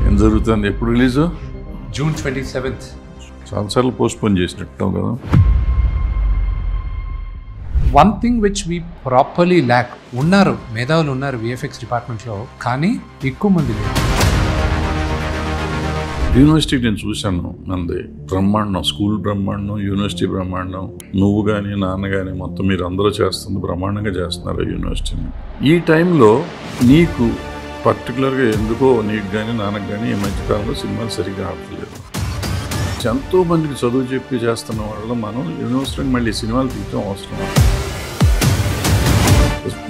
ఏం జరుగుతుంది? ఎప్పుడు రిలీజ్? June 27th. చాలాసార్లు పోస్ట్పోన్ చేసినట్టు కదా. One thing which we properly lack, ఉన్నారు మేధావులు ఉన్నారు విఎఫ్ఎక్స్ డిపార్ట్మెంట్లో, కానీ ఎక్కువ మంది లేరు. యూనివర్సిటీ నేను చూశాను, మంది బ్రహ్మాండం, స్కూల్ బ్రహ్మాండం, యూనివర్సిటీ బ్రహ్మాండం. నువ్వు కానీ నాన్న కానీ మొత్తం మీరు అందరూ చేస్తుంది బ్రహ్మాండంగా చేస్తున్నారు యూనివర్సిటీని. ఈ టైంలో నీకు పర్టికులర్గా ఎందుకో నీకు కానీ నాన్నకు కానీ ఈ మధ్యకాలంలో సినిమాలు సరిగ్గా ఆడలేదు. ఎంతో మందికి చదువు చెప్పి చేస్తున్న వాళ్ళు మనం యూనివర్సిటీకి మళ్ళీ సినిమాలు తీయడం అవసరం.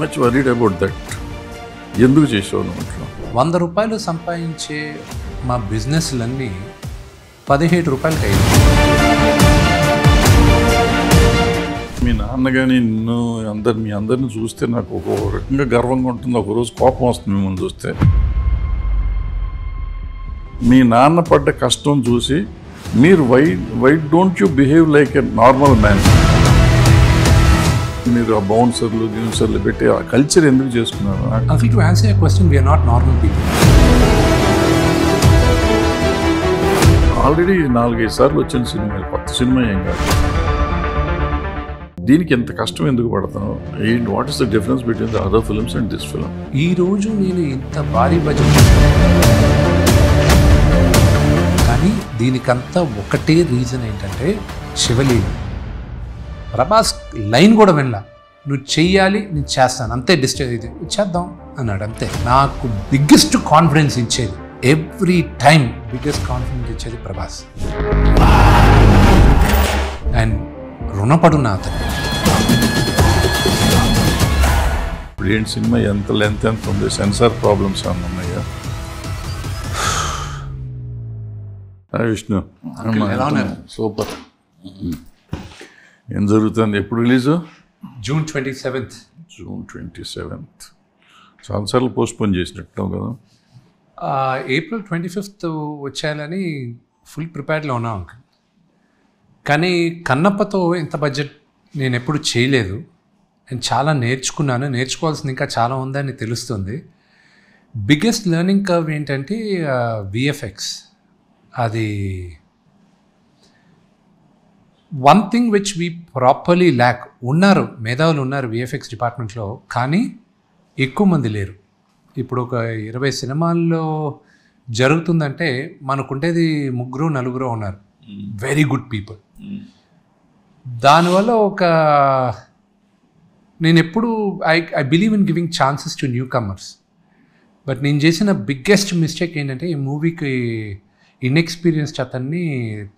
Much worried about that. ఎందుకు చేసావు నువ్వు అట్లా? 100 రూపాయలు సంపాదించే మా బిజినెస్లన్నీ 17 రూపాయలకి అయ్యింది. మీ నాన్న కానీ నిన్ను మీ అందరిని చూస్తే నాకు ఒక రకంగా గర్వంగా ఉంటుంది, ఒకరోజు కోపం వస్తుంది మిమ్మల్ని చూస్తే. మీ నాన్న పడ్డ కష్టం చూసి మీరు why don't you behave like a normal man? మీరు ఆ బౌన్సర్లు గిన్సర్లు పెట్టి ఆ కల్చర్ ఎందుకు చేసుకున్నారు? Uncle, to answer your question, we are not normal people. Already 4-5 సార్లు వచ్చిన సినిమా, కొత్త సినిమా ఏం కాదు. దీనికి ఎంత కష్టం ఎందుకు పడతాను? What is the difference between the other films and this film? ఈ రోజు నేను ఇంత భారీ బడ్జెట్, కానీ దీనికంతా ఒకటే రీజన్ ఏంటంటే శివలీల. ప్రభాస్ లైన్ కూడా వినలా, నువ్వు చెయ్యాలి నేను చేస్తాను అంతే, డిస్టర్బ్ ఇది చేద్దాం అన్నాడు అంతే. నాకు బిగ్గెస్ట్ కాన్ఫిడెన్స్ ఇచ్చేది, ఎవ్రీ టైం బిగ్గెస్ట్ కాన్ఫిడెన్స్ ఇచ్చేది ప్రభాస్. అండ్ రుణపడున్నా అతను. ఇప్పుడు ఏంటి సినిమా ఎంత లెంత్ ఎంత ఉంది? సెన్సార్ ప్రాబ్లమ్స్ ఏమన్నా ఉన్నాయా? విష్ణు సూపర్. ఏం జరుగుతుంది? ఎప్పుడు release? June 27th. June 27th. చాలాసార్లు పోస్ట్పోన్ చేసినట్టు కదా. April 25th వచ్చేయాలని ఫుల్ ప్రిపేర్డ్లో ఉన్నాం అంకుల్. కానీ కన్నప్పతో ఇంత బడ్జెట్ నేను ఎప్పుడు చేయలేదు. నేను చాలా నేర్చుకున్నాను, నేర్చుకోవాల్సింది ఇంకా చాలా ఉందని తెలుస్తుంది. బిగ్గెస్ట్ లెర్నింగ్ కర్వ్ ఏంటంటే విఎఫ్ఎక్స్. అది one thing which we properly lakh. ఉన్నారు మేధావులు ఉన్నారు విఎఫ్ఎక్స్ డిపార్ట్మెంట్లో, కానీ ఎక్కువ మంది లేరు. ఇప్పుడు ఒక 20 సినిమాల్లో జరుగుతుందంటే మనకుండేది 3-4 ఉన్నారు, వెరీ గుడ్ పీపుల్. దానివల్ల నేను ఎప్పుడు I believe in giving chances to new comers. But నేను చేసిన బిగ్గెస్ట్ మిస్టేక్ ఏంటంటే ఈ మూవీకి ఇన్ఎక్స్పీరియన్స్డ్ అతన్ని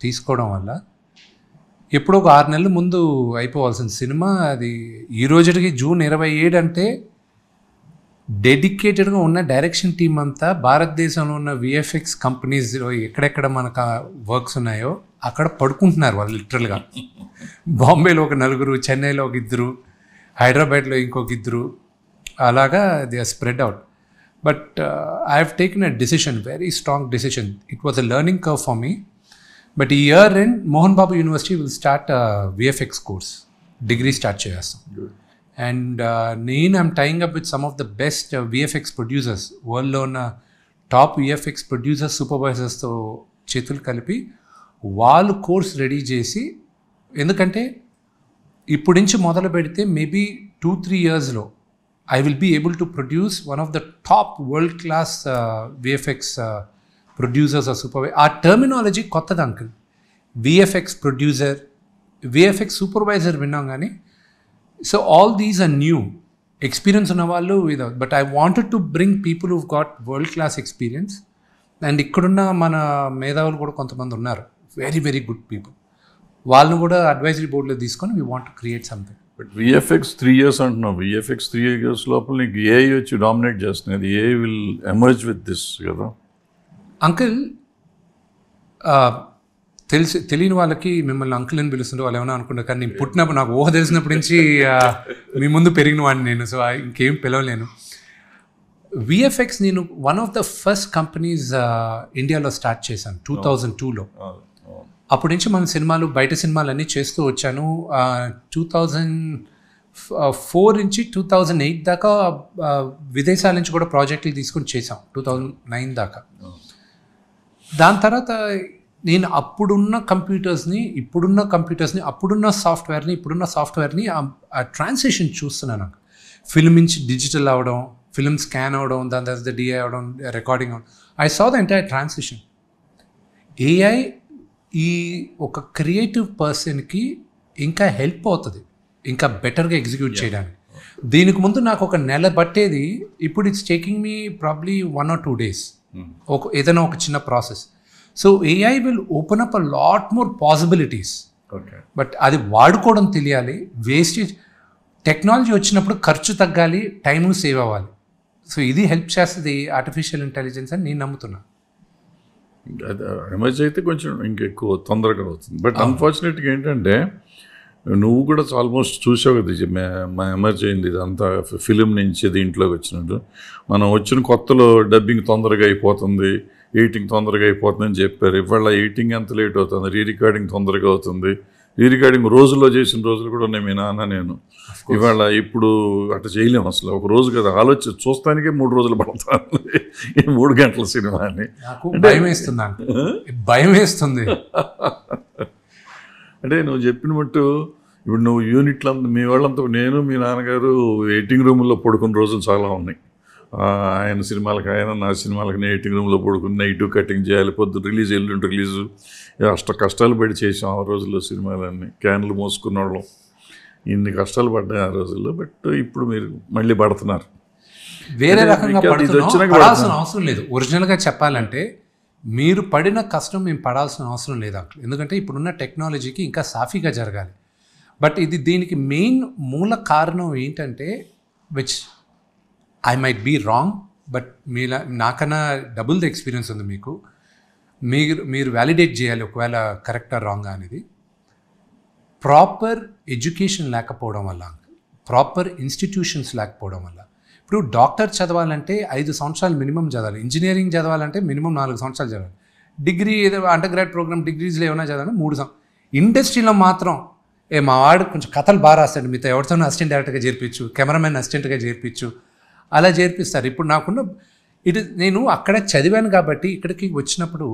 తీసుకోవడం వల్ల ఎప్పుడో ఒక 6 నెలల ముందు అయిపోవాల్సిన సినిమా అది ఈ రోజుకి June 27 అంటే డెడికేటెడ్గా ఉన్న డైరెక్షన్ టీం అంతా భారతదేశంలో ఉన్న విఎఫ్ఎక్స్ కంపెనీస్ ఎక్కడెక్కడ మనకు వర్క్స్ ఉన్నాయో అక్కడ పడుకుంటున్నారు వాళ్ళు లిటరల్గా. బాంబేలో ఒక 4, చెన్నైలో ఒక 2, హైదరాబాద్లో ఇంకొక 2, అలాగా they are spread out. But I have taken a decision, very strong decision. It was a learning curve for me. But ఈ year end Mohan Babu university will start VFX course, degree start చేస్తాం. అండ్ నేను I'm tying up with some of the best VFX producers, వరల్డ్లో ఉన్న top VFX producers, సూపర్వైజర్స్తో చేతులు కలిపి వాళ్ళు course ready చేసి, ఎందుకంటే ఇప్పుడు నుంచి మొదలు పెడితే maybe 2-3 yearsలో I will be able to produce one of the top world-class VFX producers or supervisors. Our terminology kottadu uncle. VFX producer, VFX supervisor vinnam gaani. So all these are new. Experience unna vallu without. But I wanted to bring people who've got world-class experience. And ikkadunna mana medavulu kuda kontamandi unnaru. Very, very good people. Vallu kuda advisory board lo teeskoni we want to create something. But VFX 3 years అంటున్నావు. VFX 3 years లోపల నీకు AI వచ్చి dominate చేస్తుంది. AI will emerge with this కదా uncle. తెలియని వాళ్ళకి మిమ్మల్ని uncle అని పిలుస్తుంటే వాళ్ళు ఏమైనా అనుకుంటారు, కానీ నేను పుట్టినప్పుడు నాకు ఊహ తెలిసినప్పటి నుంచి మీ ముందు పెరిగిన వాడిని నేను. సో ఇంకేం పిలవలేను. విఎఫ్ఎక్స్ నేను one of the first companies ఇండియాలో స్టార్ట్ చేశాను 2002లో. అప్పటి నుంచి మన సినిమాలు, బయట సినిమాలు అన్నీ చేస్తూ వచ్చాను. 2004 నుంచి 2008 దాకా విదేశాల నుంచి కూడా ప్రాజెక్టులు తీసుకొని చేసాం, 2009 దాకా. దాని తర్వాత నేను అప్పుడున్న కంప్యూటర్స్ని అప్పుడున్న సాఫ్ట్వేర్ని ఆ ట్రాన్సిషన్ చూస్తున్నాను. ఫిల్మ్ నుంచి డిజిటల్ అవ్వడం, ఫిల్మ్ స్కాన్ అవ్వడం, దాని తర్వాత డిఐ అవ్వడం, రికార్డింగ్ అవ్వడం. I saw the entire transition. AI ఈ ఒక క్రియేటివ్ పర్సన్కి ఇంకా హెల్ప్ అవుతుంది, ఇంకా బెటర్గా ఎగ్జిక్యూట్ చేయడానికి. దీనికి ముందు నాకు ఒక నెల పట్టేది, ఇప్పుడు it's taking me probably 1 or 2 days ఏదైనా ఒక చిన్న process. So AI will open up a lot more possibilities. But అది వాడుకోవడం తెలియాలి. వేస్టేజ్ టెక్నాలజీ వచ్చినప్పుడు ఖర్చు తగ్గాలి, టైము సేవ్ అవ్వాలి. సో ఇది హెల్ప్ చేస్తుంది ఆర్టిఫిషియల్ ఇంటెలిజెన్స్ అని నేను నమ్ముతున్నా. ఎమర్జ్ అయితే కొంచెం ఇంకెక్కువ తొందరగా అవుతుంది. బట్ అన్ఫార్చునేట్గా ఏంటంటే నువ్వు కూడా ఆల్మోస్ట్ చూసావు కదా మా ఎమర్జ్ అయింది ఇదంతా ఫిలిం నుంచి దీంట్లోకి వచ్చినట్టు. మనం వచ్చిన కొత్తలో డబ్బింగ్ తొందరగా అయిపోతుంది, ఎడిటింగ్ తొందరగా అయిపోతుంది అని చెప్పారు. ఇవాళ ఎడిటింగ్ ఎంత లేట్ అవుతుంది, రీ రికార్డింగ్ తొందరగా అవుతుంది. రీ రికార్డింగ్ రోజుల్లో చేసిన రోజులు కూడా ఉన్నాయి. మీ నాన్న నేను ఇవాళ ఇప్పుడు అట్లా చేయలేము అసలు. ఒక రోజు కదా చూస్తానికే 3 రోజులు పడతాను ఈ 3 గంటల సినిమాని. భయం వేస్తుంది. అంటే నువ్వు చెప్పిన మట్టు ఇప్పుడు నువ్వు యూనిట్లు మీ వాళ్ళంతా, నేను మీ నాన్నగారు ఎడిటింగ్ రూమ్లో పడుకున్న రోజులు చాలా ఉన్నాయి. ఆయన సినిమాలకు ఆయన, నా సినిమాలకు నేను ఎడిటింగ్ రూమ్లో పడుకుని నైట్ కటింగ్ చేయాలి, పొద్దున్న రిలీజ్, ఎల్లుండి రిలీజు, కష్టాలు పడి చేసాం ఆ రోజుల్లో. సినిమాలన్నీ క్యాన్లు మోసుకున్న వాళ్ళం, ఇన్ని కష్టాలు పడ్డాయి ఆ రోజుల్లో. బట్ ఇప్పుడు మీరు మళ్ళీ పడుతున్నారు. వేరే రకంగా పడాల్సిన అవసరం లేదు. ఒరిజినల్గా చెప్పాలంటే మీరు పడిన కష్టం మేము పడాల్సిన అవసరం లేదు అంకుల్. ఎందుకంటే ఇప్పుడున్న టెక్నాలజీకి ఇంకా సాఫీగా జరగాలి. బట్ దీనికి మెయిన్ మూల కారణం ఏంటంటే, which I might be wrong, but నాకన్నా డబుల్ ద ఎక్స్పీరియన్స్ ఉంది మీకు. మీరు వ్యాలిడేట్ చేయాలి ఒకవేళ కరెక్టా రాంగా అనేది. ప్రాపర్ ఎడ్యుకేషన్ లేకపోవడం వల్ల, ప్రాపర్ ఇన్స్టిట్యూషన్స్ లేకపోవడం వల్ల. ఇప్పుడు డాక్టర్ చదవాలంటే 5 సంవత్సరాలు మినిమం చదవాలి, ఇంజనీరింగ్ చదవాలంటే మినిమం 4 సంవత్సరాలు చదవాలి, డిగ్రీ ఏదో అండర్ గ్రాడ్ ప్రోగ్రామ్ డిగ్రీస్లో ఏమైనా చదవాలి 3 సంవత్సరాలు. ఇండస్ట్రీలో మాత్రం మా వాడు కొంచెం కథలు బాగా రాస్తాడు, మీతో ఎవరితోనూ అసిస్టెంట్ డైరెక్టర్గా చేర్పించు, కెమెరామెన్ అసిస్టెంట్గా చేర్పించు, అలా చేర్పిస్తారు. ఇప్పుడు నాకున్న నేను అక్కడ చదివాను కాబట్టి ఇక్కడికి వచ్చినప్పుడు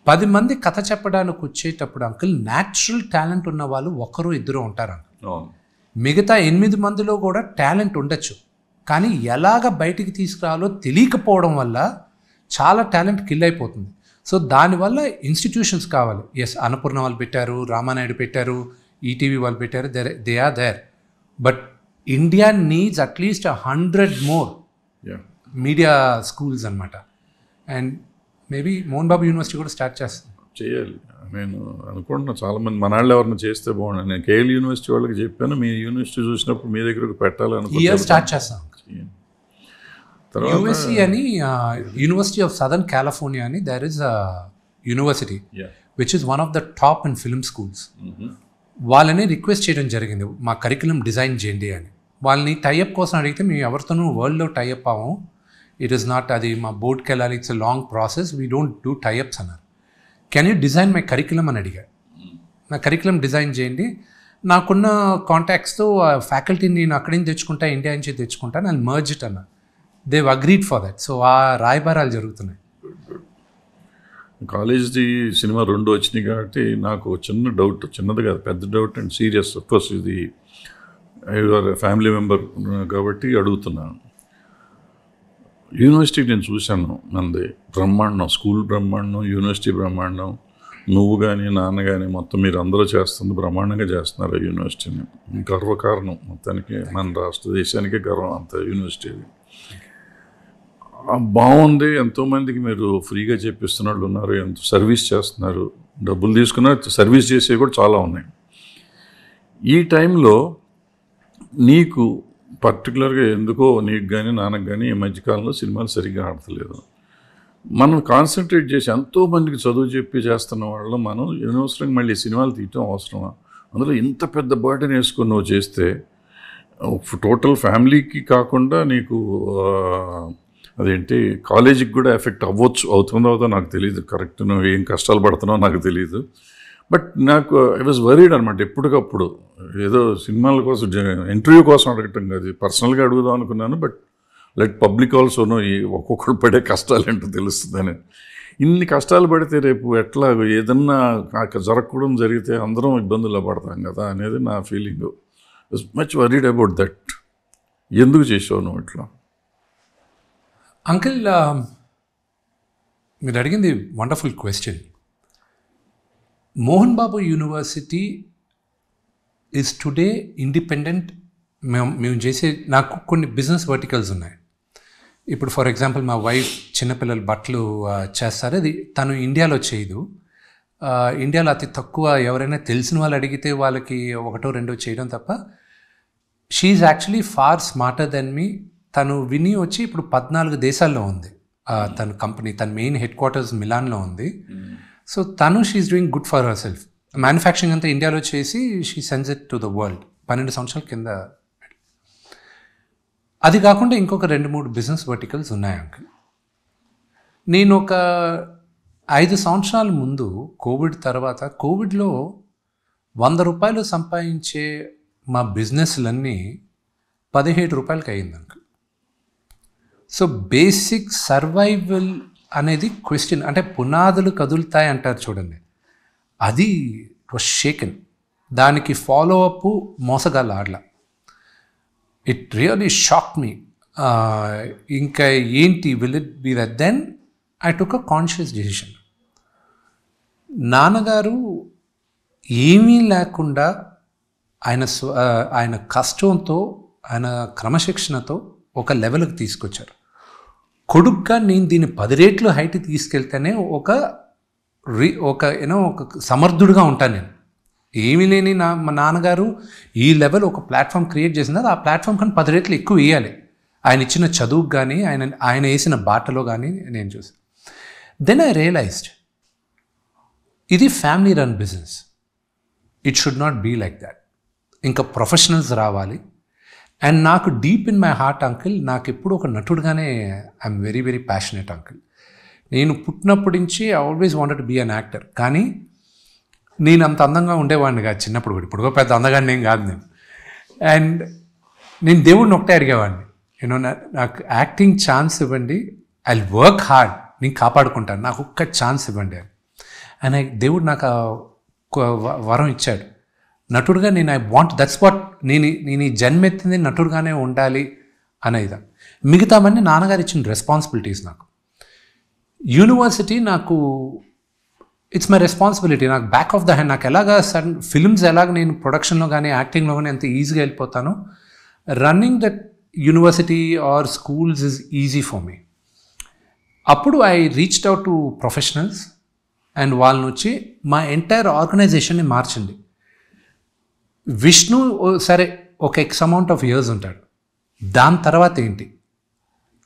10 మంది కథ చెప్పడానికి వచ్చేటప్పుడు అంకుల్ న్యాచురల్ టాలెంట్ ఉన్న వాళ్ళు 1-2 ఉంటారు అంకుల్. మిగతా 8 మందిలో కూడా టాలెంట్ ఉండొచ్చు, కానీ ఎలాగ బయటికి తీసుకురావాలో తెలియకపోవడం వల్ల చాలా టాలెంట్ కిల్ అయిపోతుంది. సో దానివల్ల ఇన్స్టిట్యూషన్స్ కావాలి. ఎస్, అన్నపూర్ణ వాళ్ళు పెట్టారు, రామానాయుడు పెట్టారు, ఈటీవీ వాళ్ళు పెట్టారు, they are there. But India needs at least 100 more media schools అనమాట. And maybe Mohan Babu university కూడా స్టార్ట్ చేయాలి నేను అనుకుంటున్నా. చాలామంది మన వాళ్ళు ఎవరైనా చేస్తే బాగుండు. నేను కేఎల్ యూనివర్సిటీ వాళ్ళకి చెప్పాను, మీ యూనివర్సిటీ చూసినప్పుడు మీ దగ్గరకు పెట్టాలనుకుంటున్నాను. స్టార్ట్ చేస్తాం. యూఎస్సీ అని యూనివర్సిటీ ఆఫ్ సదర్న్ కాలిఫోర్నియా అని there is a university which is one of the top in film schools. వాళ్ళని రిక్వెస్ట్ చేయడం జరిగింది, మా కరికులం డిజైన్ చేయండి అని. వాళ్ళని టైఅప్ కోసం అడిగితే మేము ఎవరితోనూ వరల్డ్లో టైఅప్ అవ్వం, ఇట్ ఈస్ నాట్, అది మా బోర్డ్కి వెళ్ళాలి, it's a long process, we don't do tie ups అన్నారు. Can you design my curriculum అని అడిగాడు. నా కరికులం డిజైన్ చేయండి, నాకున్న కాంటాక్ట్స్తో ఫ్యాకల్టీని నేను అక్కడి నుంచి తెచ్చుకుంటా, ఇండియా నుంచి తెచ్చుకుంటా, నేను మర్జ్ ఇట్ అన్నా. Dev agreed for that. So ఆ రాయబారాలు జరుగుతున్నాయి. కాలేజ్ది సినిమా 2 వచ్చినాయి కాబట్టి నాకు చిన్న డౌట్, చిన్నది కాదు పెద్ద డౌట్ అండ్ సీరియస్. అఫ్కోర్స్ ఇది ఫ్యామిలీ మెంబర్ కాబట్టి అడుగుతున్నాను. యూనివర్సిటీ నేను చూశాను, మనది బ్రహ్మాండం, స్కూల్ బ్రహ్మాండం, యూనివర్సిటీ బ్రహ్మాండం. నువ్వు కానీ నాన్న కానీ మొత్తం మీరు అందరూ చేస్తుంది బ్రహ్మాండంగా చేస్తున్నారు ఆ యూనివర్సిటీని. గర్వకారణం మొత్తానికి, మన రాష్ట్ర దేశానికే గర్వం అంత యూనివర్సిటీ. బాగుంది, ఎంతోమందికి మీరు ఫ్రీగా చెప్పిస్తున్న వాళ్ళు ఉన్నారు, ఎంత సర్వీస్ చేస్తున్నారు, డబ్బులు తీసుకున్న సర్వీస్ చేసేవి కూడా చాలా ఉన్నాయి. ఈ టైంలో నీకు పర్టికులర్గా ఎందుకో నీకు కానీ నాన్నకు కానీ ఈ మధ్యకాలంలో సినిమాలు సరిగ్గా ఆడతలేదు. మనం కాన్సన్ట్రేట్ చేసి ఎంతోమందికి చదువు చెప్పి చేస్తున్న వాళ్ళు మనం అనవసరంగా మళ్ళీ సినిమాలు తీయటం అవసరమా? అందులో ఇంత పెద్ద బర్డెన్ వేసుకొని నువ్వు చేస్తే టోటల్ ఫ్యామిలీకి కాకుండా నీకు అదేంటి కాలేజీకి కూడా ఎఫెక్ట్ అవుతుందో నాకు తెలియదు. కరెక్ట్ నువ్వు ఏం కష్టాలు పడుతున్నావు నాకు తెలియదు. బట్ నాకు ఐ వాజ్ వరీడ్ అనమాట. ఎప్పటికప్పుడు ఏదో సినిమాల కోసం ఇంటర్వ్యూ కోసం అడగటం కాదు, పర్సనల్గా అడుగుదాం అనుకున్నాను. But like public also know ఈ ఒక్కొక్కరు పడే కష్టాలు ఏంటో తెలుస్తుందని. ఇన్ని కష్టాలు పడితే రేపు ఎట్లా ఏదన్నా జరగకూడదు జరిగితే అందరం ఇబ్బందుల్లో పడతాం కదా అనేది నా feeling. Much worried about that. ఎందుకు చేసావు నువ్వు ఇట్లా? అంకిల్, మీరు అడిగింది wonderful question. Mohan Babu university is today independent. మేము చేసే, నాకు కొన్ని బిజినెస్ వర్టికల్స్ ఉన్నాయి. ఇప్పుడు ఫర్ ఎగ్జాంపుల్ మా వైఫ్ చిన్నపిల్లలు బట్టలు చేస్తారు, అది తను ఇండియాలో చేయదు. ఇండియాలో అతి తక్కువ, ఎవరైనా తెలిసిన వాళ్ళు అడిగితే వాళ్ళకి ఒకటో రెండో చేయడం తప్ప. She's actually far smarter than me. తను విని వచ్చి ఇప్పుడు 14 దేశాల్లో ఉంది తన కంపెనీ. తన మెయిన్ హెడ్ క్వార్టర్స్ మిలాన్లో ఉంది. సో తను she's doing good for her self. Manufacturing అంతా ఇండియాలో చేసి she sends it to the world. 12 సంవత్సరాల కింద. అది కాకుండా ఇంకొక 2-3 బిజినెస్ వర్టికల్స్ ఉన్నాయి అంకుల్. నేను ఒక 5 సంవత్సరాల ముందు, కోవిడ్ తర్వాత, కోవిడ్లో 100 రూపాయలు సంపాదించే మా బిజినెస్లన్నీ 17 రూపాయలకి అయ్యింది అంకుల్. సో బేసిక్ సర్వైవల్ అనేది క్వశ్చన్, అంటే పునాదులు కదులుతాయి అంటారు చూడండి, అది వాస్ షేకెన్. దానికి ఫాలో అప్ మోసగాళ్ళ ఆడల. It really shock me. ఇంకా ఏంటి, will it be that? Then I took a conscious decision. నాన్నగారు ఏమీ లేకుండా ఆయన కష్టంతో, ఆయన క్రమశిక్షణతో ఒక లెవెల్కి తీసుకొచ్చారు. కొడుగ్గా నేను దీన్ని 10 రెట్లు హైట్ తీసుకెళ్తేనే ఒక సమర్థుడిగా ఉంటాను నేను. ఏమీ లేని మా నాన్నగారు ఈ లెవెల్ ఒక ప్లాట్ఫామ్ క్రియేట్ చేసింది. ఆ ప్లాట్ఫామ్ కానీ 10 రెట్లు ఎక్కువ వేయాలి. ఆయన ఇచ్చిన చదువుకు కానీ, ఆయన వేసిన బాటలో కానీ నేను చూసాను. దెన్ ఐ రియలైజ్డ్, ఇది family run business. It should not be like that. ఇంకా ప్రొఫెషనల్స్ రావాలి. అండ్ నాకు deep in my heart uncle, నాకు ఎప్పుడు ఒక నటుడుగానే I'm very very passionate uncle. నేను పుట్టినప్పటి నుంచి I always wanted to be an actor. కానీ నేను అంత అందంగా ఉండేవాడిని కాదు చిన్నప్పుడు కూడా. ఇప్పుడు పెద్ద అందగాడిని ఏం కాదు నేను. అండ్ నేను దేవుడిని ఒకటే అడిగేవాడిని, నాకు యాక్టింగ్ ఛాన్స్ ఇవ్వండి, ఐ వర్క్ హార్డ్, నేను కాపాడుకుంటాను, నాకు ఒక్క ఛాన్స్ ఇవ్వండి అని. అండ్ దేవుడు నాకు వరం ఇచ్చాడు. నటుడుగా నేను ఐ వాంట్, దట్స్ వాట్, నేను ఈ జన్మెత్తింది నటుడుగానే ఉండాలి అనేది. మిగతావన్నీ నాన్నగారు ఇచ్చిన రెస్పాన్సిబిలిటీస్. నాకు యూనివర్సిటీ, నాకు ఇట్స్ మై రెస్పాన్సిబిలిటీ. నాకు బ్యాక్ ఆఫ్ ద హ్యాండ్. నాకు ఎలాగా సడన్ ఫిల్మ్స్ ఎలాగ నేను ప్రొడక్షన్లో కానీ యాక్టింగ్లో కానీ ఎంత ఈజీగా వెళ్ళిపోతాను, running that university or schools is easy for me. అప్పుడు I reached out to professionals and వాళ్ళని వచ్చి మా ఎంటైర్ ఆర్గనైజేషన్ని మార్చండి. విష్ణు సరే ఒక ఎక్స్ అమౌంట్ ఆఫ్ ఇయర్స్ ఉంటాడు, దాని తర్వాత ఏంటి?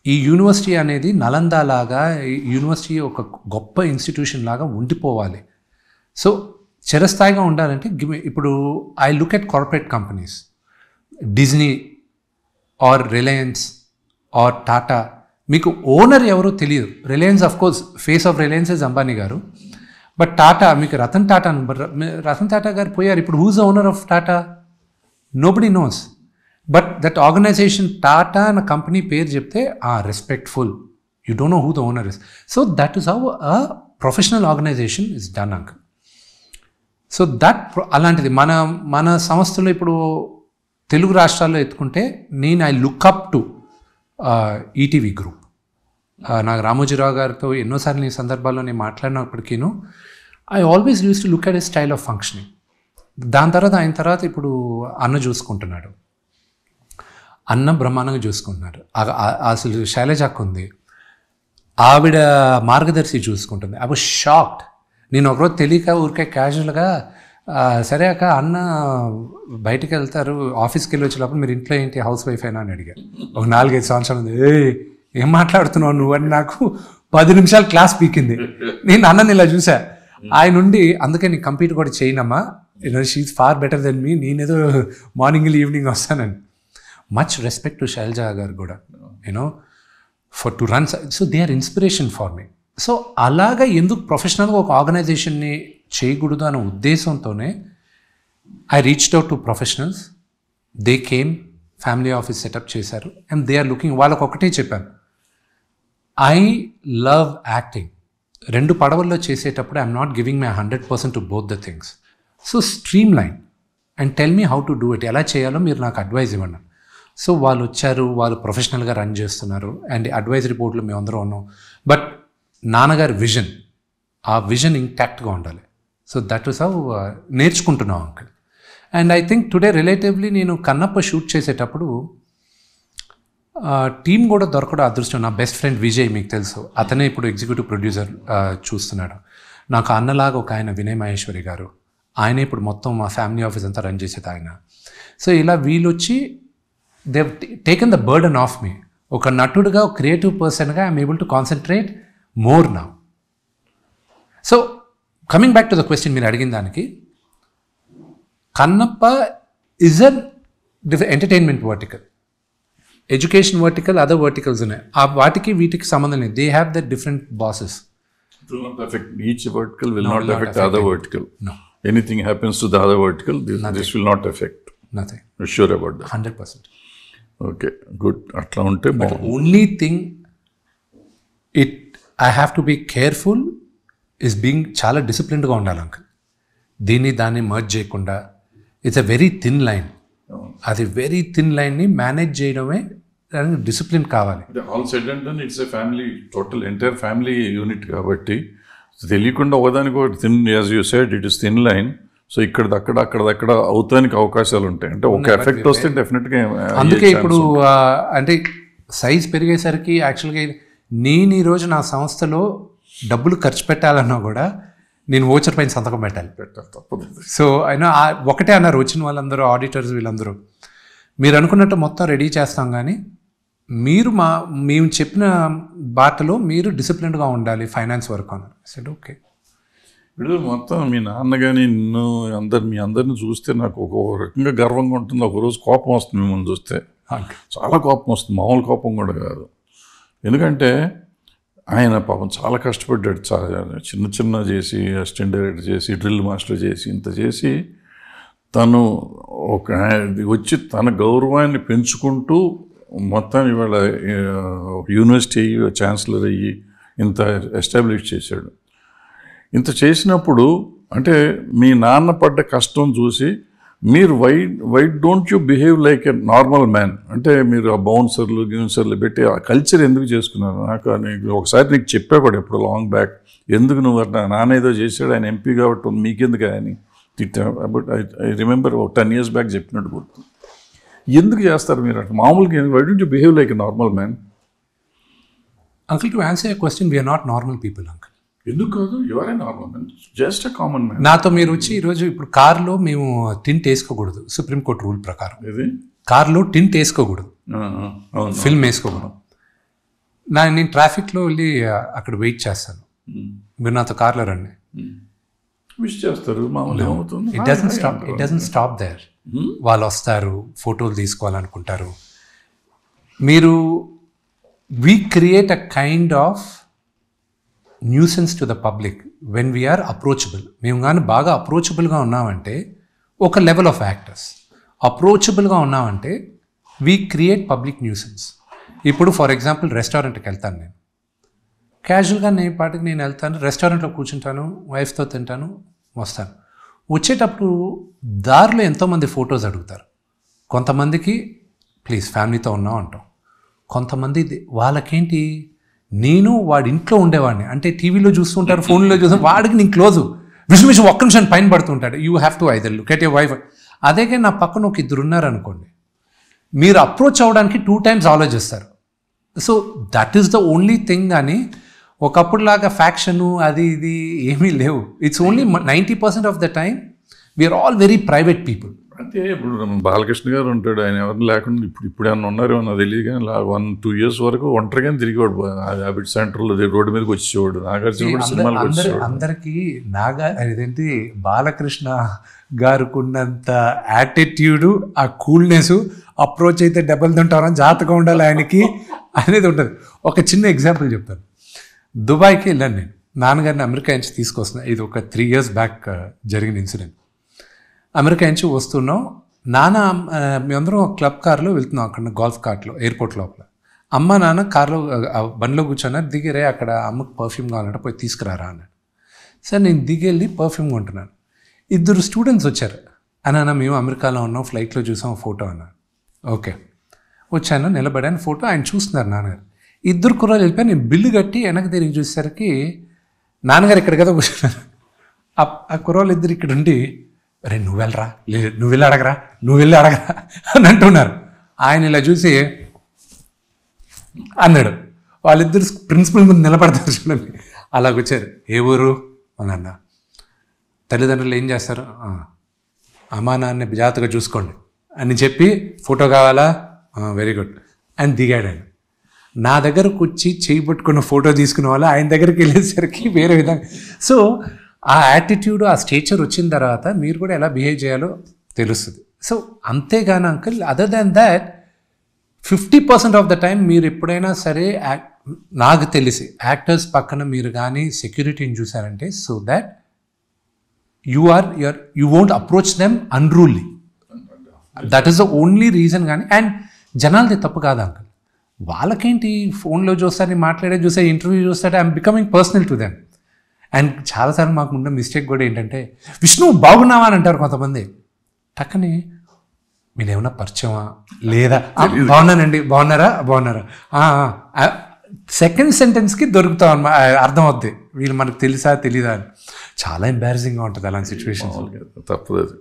ఈ యూనివర్సిటీ అనేది నలందా లాగా, యూనివర్సిటీ ఒక గొప్ప ఇన్స్టిట్యూషన్ లాగా ఉండిపోవాలి. సో చిరస్థాయిగా ఉండాలంటే ఇప్పుడు I look at corporate companies, Disney or Reliance or Tata. మీకు ఓనర్ ఎవరో తెలియదు. Reliance of course face of Reliance is Ambani గారు. బట్ టాటా, మీకు రతన్ టాటా గారు పోయారు. ఇప్పుడు who's the owner of Tata? Nobody knows. But that organization Tata అన్న కంపెనీ పేరు చెప్తే respectful. You don't know who the owner is. So that is how a professional organization is done uncle. So that అలాంటిది మన సంస్థలో ఇప్పుడు తెలుగు రాష్ట్రాల్లో ఎత్తుకుంటే నేను I look up to ETV group. నాకు రామోజీరావు గారితో ఎన్నోసార్లు ఈ సందర్భాల్లో నేను మాట్లాడినప్పటికీను I always use to look at a style of functioning. దాని తర్వాత ఆయన తర్వాత ఇప్పుడు అన్న చూసుకుంటున్నాడు. అన్న బ్రహ్మాండంగా చూసుకుంటున్నారు. అసలు శైలజ అక్క ఉంది, ఆవిడ మార్గదర్శి చూసుకుంటుంది. I was shocked. నేను ఒకరోజు తెలియక ఊరికే క్యాజువల్గా సరే అక్క అన్న బయటికి వెళ్తారు, ఆఫీస్కి వెళ్ళి వచ్చేటప్పుడు మీరు ఇంట్లో ఏంటి హౌస్ వైఫ్ అయినా అని అడిగారు. ఒక 4-5 సంవత్సరాలు ఉంది. ఏం మాట్లాడుతున్నావు నువ్వు అని నాకు 10 నిమిషాలు క్లాస్ పీకింది. నేను అన్నని ఇలా చూసా. ఆయన నుండి అందుకే నేను కంప్లీట్ కూడా చేయనమ్మా, she's far better than me, నేనేదో మార్నింగ్ ఈవినింగ్ వస్తానని. మచ్ రెస్పెక్ట్ టు శైలజ గారు కూడా, for to run. So they are inspiration for me. So అలాగా ఎందుకు ప్రొఫెషనల్గా ఒక ఆర్గనైజేషన్ని చేయకూడదు అనే ఉద్దేశంతోనే I reached out to professionals. They came, family office setup చేశారు అండ్ దే ఆర్ లుకింగ్. వాళ్ళకు ఒకటే చెప్పాను, ఐ లవ్ యాక్టింగ్. 2 పడవల్లో చేసేటప్పుడు I'm not giving my 100% to both the things. So stream line and tell me how to do it, ఎలా చేయాలో మీరు నాకు అడ్వైజ్ ఇవ్వండి. సో వాళ్ళు వచ్చారు, వాళ్ళు ప్రొఫెషనల్గా రన్ చేస్తున్నారు అండ్ అడ్వైజరీ బోర్డులో మేము అందరం ఉన్నాం. బట్ నాన్నగారి విజన్, ఆ విజన్ ఇంటాక్ట్గా ఉండాలి. సో దట్ ఈస్ హౌ నేర్చుకుంటున్నాం uncle. And I think today relatively నేను కన్నప్ప షూట్ చేసేటప్పుడు టీం కూడా దొరకడం అదృష్టం. నా బెస్ట్ ఫ్రెండ్ విజయ్, మీకు తెలుసు, అతనే ఇప్పుడు ఎగ్జిక్యూటివ్ ప్రొడ్యూసర్ చూస్తున్నాడు. నాకు అన్నలాగా ఒక ఆయన వినయ్ మహేశ్వరి గారు, ఆయనే ఇప్పుడు మొత్తం మా ఫ్యామిలీ ఆఫీస్ అంతా రన్ చేసేది ఆయన. సో ఇలా వీళ్ళు వచ్చి they taken the burden of me. ఒక నటుడుగా, ఒక క్రియేటివ్ పర్సన్గా I'm able to concentrate more now. So coming back to the question మీరు అడిగిన దానికి, Kannappa is an entertainment vertical, education vertical, other verticals ఉన్నాయి. ఆ వాటికి వీటికి సంబంధం లేదు. They have the different bosses. Each vertical will not affect the other vertical. No. Anything happens to the other vertical, this will not affect. Nothing. You're sure about that? 100%. Okay, good. అట్లా ఉంటే only thing I have to be careful is being చాలా డిసిప్లిన్డ్గా ఉండాలి uncle. దాన్ని merge చేయకుండా. It's a very thin line. అది very thin లైన్ని manage చేయడమే దానికి డిసిప్లిన్ కావాలి. All said and done it's a family, total entire family unit కాబట్టి తెలియకుండా ఒకదానికి ఒకటి thin, as you said it is thin line. So అక్కడదక్కడ అవుతానికి అవకాశాలు ఉంటాయి. అంటే ఒక ఎఫెక్ట్ వస్తే డెఫినెట్గా. అందుకే ఇప్పుడు అంటే సైజ్ పెరిగేసరికి యాక్చువల్గా నేను ఈరోజు నా సంస్థలో డబ్బులు ఖర్చు పెట్టాలన్నా కూడా నేను ఓచర్ పైన సంతకం పెట్టాలి. తప్పదు. సో అయినా ఒకటే అన్నారు వచ్చిన వాళ్ళందరూ, ఆడిటర్స్ వీళ్ళందరూ, మీరు అనుకున్నట్టు మొత్తం రెడీ చేస్తాం కానీ మేము చెప్పిన బాటలో మీరు డిసిప్లిన్డ్గా ఉండాలి ఫైనాన్స్ వరకు అన్నారు. సరే ఓకే. ఇప్పుడు మొత్తం మీ నాన్న కానీ నిన్ను మీ అందరిని చూస్తే నాకు ఒక రకంగా గర్వంగా ఉంటుంది. ఒకరోజు కోపం వస్తుంది మిమ్మల్ని చూస్తే, చాలా కోపం వస్తుంది, మామూలు కోపం కూడా కాదు. ఎందుకంటే ఆయన పాపం చాలా కష్టపడ్డాడు. చాలా చిన్న చేసి, అసిస్టెంట్ డైరెక్టర్ చేసి, డ్రిల్ మాస్టర్ చేసి, ఇంత చేసి తను ఒక వచ్చి తన గౌరవాన్ని పెంచుకుంటూ మొత్తం ఇవాళ యూనివర్సిటీ అయ్యి, ఛాన్సలర్ అయ్యి ఇంత ఎస్టాబ్లిష్ చేశాడు. ఇంత చేసినప్పుడు అంటే మీ నాన్న పడ్డ కష్టం చూసి మీరు why don't you behave like a normal man? అంటే మీరు ఆ గిన్సర్లు పెట్టి ఆ కల్చర్ ఎందుకు చేసుకున్నారు? నాకు ఒకసారి నీకు చెప్పా కూడా ఎప్పుడు లాంగ్ బ్యాక్, ఎందుకు నువ్వు నాన్న ఏదో చేశాడు, ఆయన ఎంపీ కాబట్టి మీకెందుకు అని తిట్టా. But I remember 10 years back చెప్పినట్టు గుర్తు. ఎందుకు చేస్తారు మీరు అట్లా మామూలుగా? Why don't you behave like a normal man? Uncle, to answer your question, we're not normal people uncle. ఎందుకు కాదు? You are a normal man, just a common man. నాతో మీరు వచ్చి ఈరోజు ఇప్పుడు కార్లో మేము టింట్ వేసుకోకూడదు, సుప్రీంకోర్టు రూల్ ప్రకారం. ఇది కార్లో టింట్ వేసుకోకూడదు, ఫిల్మ్ వేసుకోకూడదు. నేను ట్రాఫిక్లో వెళ్ళి అక్కడ వెయిట్ చేస్తాను, మీరు నాతో కార్లో రండి. విష్ చేస్తారు మామూలు. ఏమవుతుంది? It doesn't stop there. వాళ్ళు వస్తారు, ఫోటోలు తీసుకోవాలనుకుంటారు. we create a kind of nuisance to the public when we are approachable. మేము కానీ బాగా అప్రోచబుల్గా ఉన్నామంటే ఒక లెవెల్ ఆఫ్ యాక్టర్స్, అప్రోచబుల్గా ఉన్నామంటే వీ క్రియేట్ పబ్లిక్ న్యూసెన్స్. ఇప్పుడు ఫర్ ఎగ్జాంపుల్ రెస్టారెంట్కి వెళ్తాను, నేను క్యాజువల్గా నేను వెళ్తాను, రెస్టారెంట్లో కూర్చుంటాను, వైఫ్తో తింటాను, వస్తాను. వచ్చేటప్పుడు దారిలో ఎంతోమంది ఫొటోస్ అడుగుతారు. కొంతమందికి ప్లీజ్ ఫ్యామిలీతో ఉన్నాం అంటాం, కొంతమంది వాళ్ళకేంటి నేను వాడి ఇంట్లో ఉండేవాడిని అంటే టీవీలో చూస్తుంటారు, ఫోన్లో చూస్తాను, వాడికి నేను క్లోజు విషయం ఒక్క నిమిషం పైన పడుతుంటాడు. You have to either look at your wife. అదేగా నా పక్కన ఒక 2 ఉన్నారనుకోండి, మీరు అప్రోచ్ అవ్వడానికి 2 times ఆలోచిస్తారు. So that is the only thing. అని ఒకప్పుడులాగా ఫ్యాక్షను అది ఇది ఏమీ లేవు. It's only 90% of the time we're all very private people. అంటే ఇప్పుడు బాలకృష్ణ గారు ఉంటాడు, ఆయన ఎవరిని లేకుండా ఇప్పుడు ఏమన్నా ఉన్నారేమో నాకు తెలియదు కానీ 1-2 years వరకు ఒంటరిగానే తిరిగేవాడు. హ్యాబిట్ సెంటర్లో రోడ్డు మీదకి వచ్చేవాడు. నాగార్జున కూడా సినిమాలకు వచ్చేవాడు. అందరికీ అదేంటి బాలకృష్ణ గారికి ఉన్నంత యాటిట్యూడు, ఆ కూల్నెస్, అప్రోచ్ అయితే దెబ్బలు తింటారని జాగ్రత్తగా ఉండాలి ఆయనకి అనేది ఉంటుంది. ఒక చిన్న ఎగ్జాంపుల్ చెప్తాను. దుబాయ్కి వెళ్ళాను నేను, నాన్నగారిని అమెరికా నుంచి తీసుకొస్తున్నా. ఇది ఒక 3 years బ్యాక్ జరిగిన ఇన్సిడెంట్. అమెరికా నుంచి వస్తున్నాం, మేమందరం క్లబ్ కార్లో వెళ్తున్నాం, అక్కడ గోల్ఫ్ కార్ట్లో ఎయిర్పోర్ట్ లోపల. అమ్మ నాన్న కార్లో బండిలో కూర్చున్నారు, దిగిరే అక్కడ అమ్మకు పర్ఫ్యూమ్ కావాలంటే పోయి తీసుకురారా అన్నాడు. సార్ నేను దిగెళ్ళి పర్ఫ్యూమ్ కొంటున్నాను. 2 స్టూడెంట్స్ వచ్చారు. అన్న మేము అమెరికాలో ఉన్నాం, ఫ్లైట్లో చూసాం ఫోటో అన్నాను. ఓకే వచ్చాను, నిలబడాను, ఫోటో ఆయన చూస్తున్నారు నాన్నగారు. 2 కుర్రాలు వెళ్ళిపోయి నేను బిల్లు కట్టి వెనక్కి తిరిగి చూసేసరికి నాన్నగారు ఇక్కడ కదా కూర్చున్నారు. ఆ కుర్రాళ్ళు 2 ఇక్కడ ఉండి అరే నువ్వు వెళ్ళరా, లేదు నువ్వు వెళ్ళి అడగరా అని అంటున్నారు. ఆయన ఇలా చూసి అన్నాడు. వాళ్ళిద్దరు ప్రిన్సిపల్ ముందు నిలబడతారు చూడండి, అలాగొచ్చారు. ఏ ఊరు అని అన్న. తల్లిదండ్రులు ఏం చేస్తారు, అమ్మా నాన్న జాగ్రత్తగా చూసుకోండి అని చెప్పి ఫోటో కావాలా, వెరీ గుడ్ అని దిగాడు ఆయన. నా దగ్గరకు వచ్చి చేయి పట్టుకున్న ఫోటో తీసుకునే వాళ్ళు ఆయన దగ్గరికి వెళ్ళేసరికి వేరే విధంగా. సో ఆ యాటిట్యూడ్, ఆ స్టేచర్ వచ్చిన తర్వాత మీరు కూడా ఎలా బిహేవ్ చేయాలో తెలుస్తుంది. సో అంతేగాని uncle, other than that 50% of the time మీరు ఎప్పుడైనా సరే నాకు తెలిసి యాక్టర్స్ పక్కన మీరు కానీ సెక్యూరిటీని చూసారంటే so that you won't approach them unruly. That is the only reason. కానీ అండ్ జనాలది తప్పు కాదు అంకుల్, వాళ్ళకేంటి ఫోన్లో చూస్తారని మాట్లాడే చూస్తే ఇంటర్వ్యూ చూస్తాడే I'm becoming personal to them. And చాలాసార్లు మాకు ఉన్న మిస్టేక్ కూడా ఏంటంటే విష్ణు బాగున్నావా అని అంటారు కొంతమంది. టక్కని మీరేమన్నా పరిచయమా లేదా, బాగున్నానండి, బాగున్నారా, సెకండ్ సెంటెన్స్కి దొరుకుతాం అన్నమాట, అర్థం అవుద్ది వీళ్ళు మనకు తెలుసా తెలీదా అని. చాలా ఎంబారసింగ్గా ఉంటుంది అలాంటి సిచ్యువేషన్. తప్పదు అది.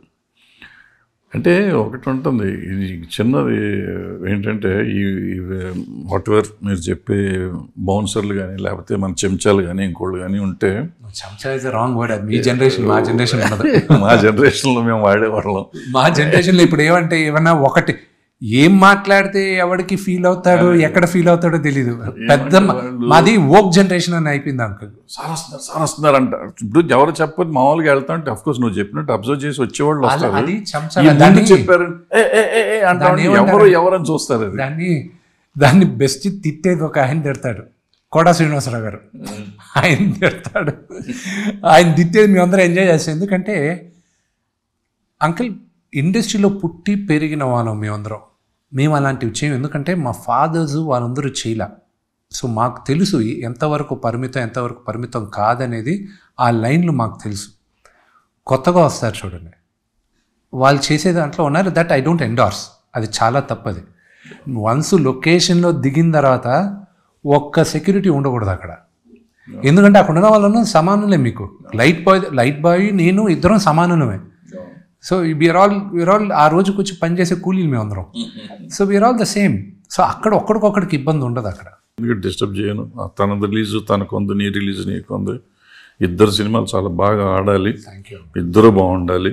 అంటే ఒకటి ఉంటుంది, ఇది చిన్నది ఏంటంటే ఈ వాట్ ఎవర్ మీరు చెప్పే బౌన్సర్లు కానీ లేకపోతే మన చెంచాలు కానీ ఇంకోళ్ళు కానీ ఉంటే, చెంచా is wrong word. Me generation, మా జనరేషన్ ఉండదు. మా జనరేషన్లో మేము వాడేవాళ్ళం. మా జనరేషన్లో ఇప్పుడు ఏమంటే ఏమన్నా ఒకటి ఏం మాట్లాడితే ఎవరికి ఫీల్ అవుతాడో ఎక్కడ ఫీల్ అవుతాడో తెలీదు. పెద్ద మాది వోక్ జనరేషన్ అని అయిపోయింది అంకుల్. సార్ వస్తున్నారు అంట. ఇప్పుడు ఎవరు చెప్పదు, మామూలుగా వెళ్తా అంటే అఫ్కోర్స్ నువ్వు చెప్పినట్టు అబ్జర్వ్ చేసి వచ్చేవాళ్ళు వస్తారు, చెప్పారు ఎవరని చూస్తారు. దాన్ని బెస్ట్ తిట్టేది ఒక ఆయన తిడతాడు, కోడా శ్రీనివాసరావు గారు. ఆయన తిడతాడు, ఆయన తిట్టేది మేము అందరూ ఎంజాయ్ చేస్తాం. ఎందుకంటే అంకుల్ ఇండస్ట్రీలో పుట్టి పెరిగిన వాళ్ళం మేమందరం. మేము అలాంటివి చేయం, ఎందుకంటే మా ఫాదర్స్ వాళ్ళందరూ చేయలే. సో మాకు తెలుసు ఎంతవరకు పరిమితం ఎంతవరకు పరిమితం కాదనేది. ఆ లైన్లు మాకు తెలుసు. కొత్తగా వస్తారు చూడండి, వాళ్ళు చేసే దాంట్లో ఉన్నారు, దట్ ఐ డోంట్ ఎండార్స్. అది చాలా తప్పది. వన్స్ లొకేషన్లో దిగిన తర్వాత ఒక్క సెక్యూరిటీ ఉండకూడదు అక్కడ. ఎందుకంటే అక్కడ ఉన్న వాళ్ళను సమానులే. మీకు లైట్ బాయ్ నేను ఇద్దరం సమానులమే. సో వీఆర్ ఆల్ ఆ రోజుకి వచ్చి పనిచేసే కూలీలు మేము అందరం. So we're all the same. So అక్కడ ఒక్కడికొక్కడికి ఇబ్బంది ఉండదు అక్కడ. డిస్టర్బ్ చేయను. తన రిలీజు తనకుంది, నీ రిలీజ్ నీకుంది. ఇద్దరు సినిమాలు చాలా బాగా ఆడాలి, ఇద్దరు బాగుండాలి,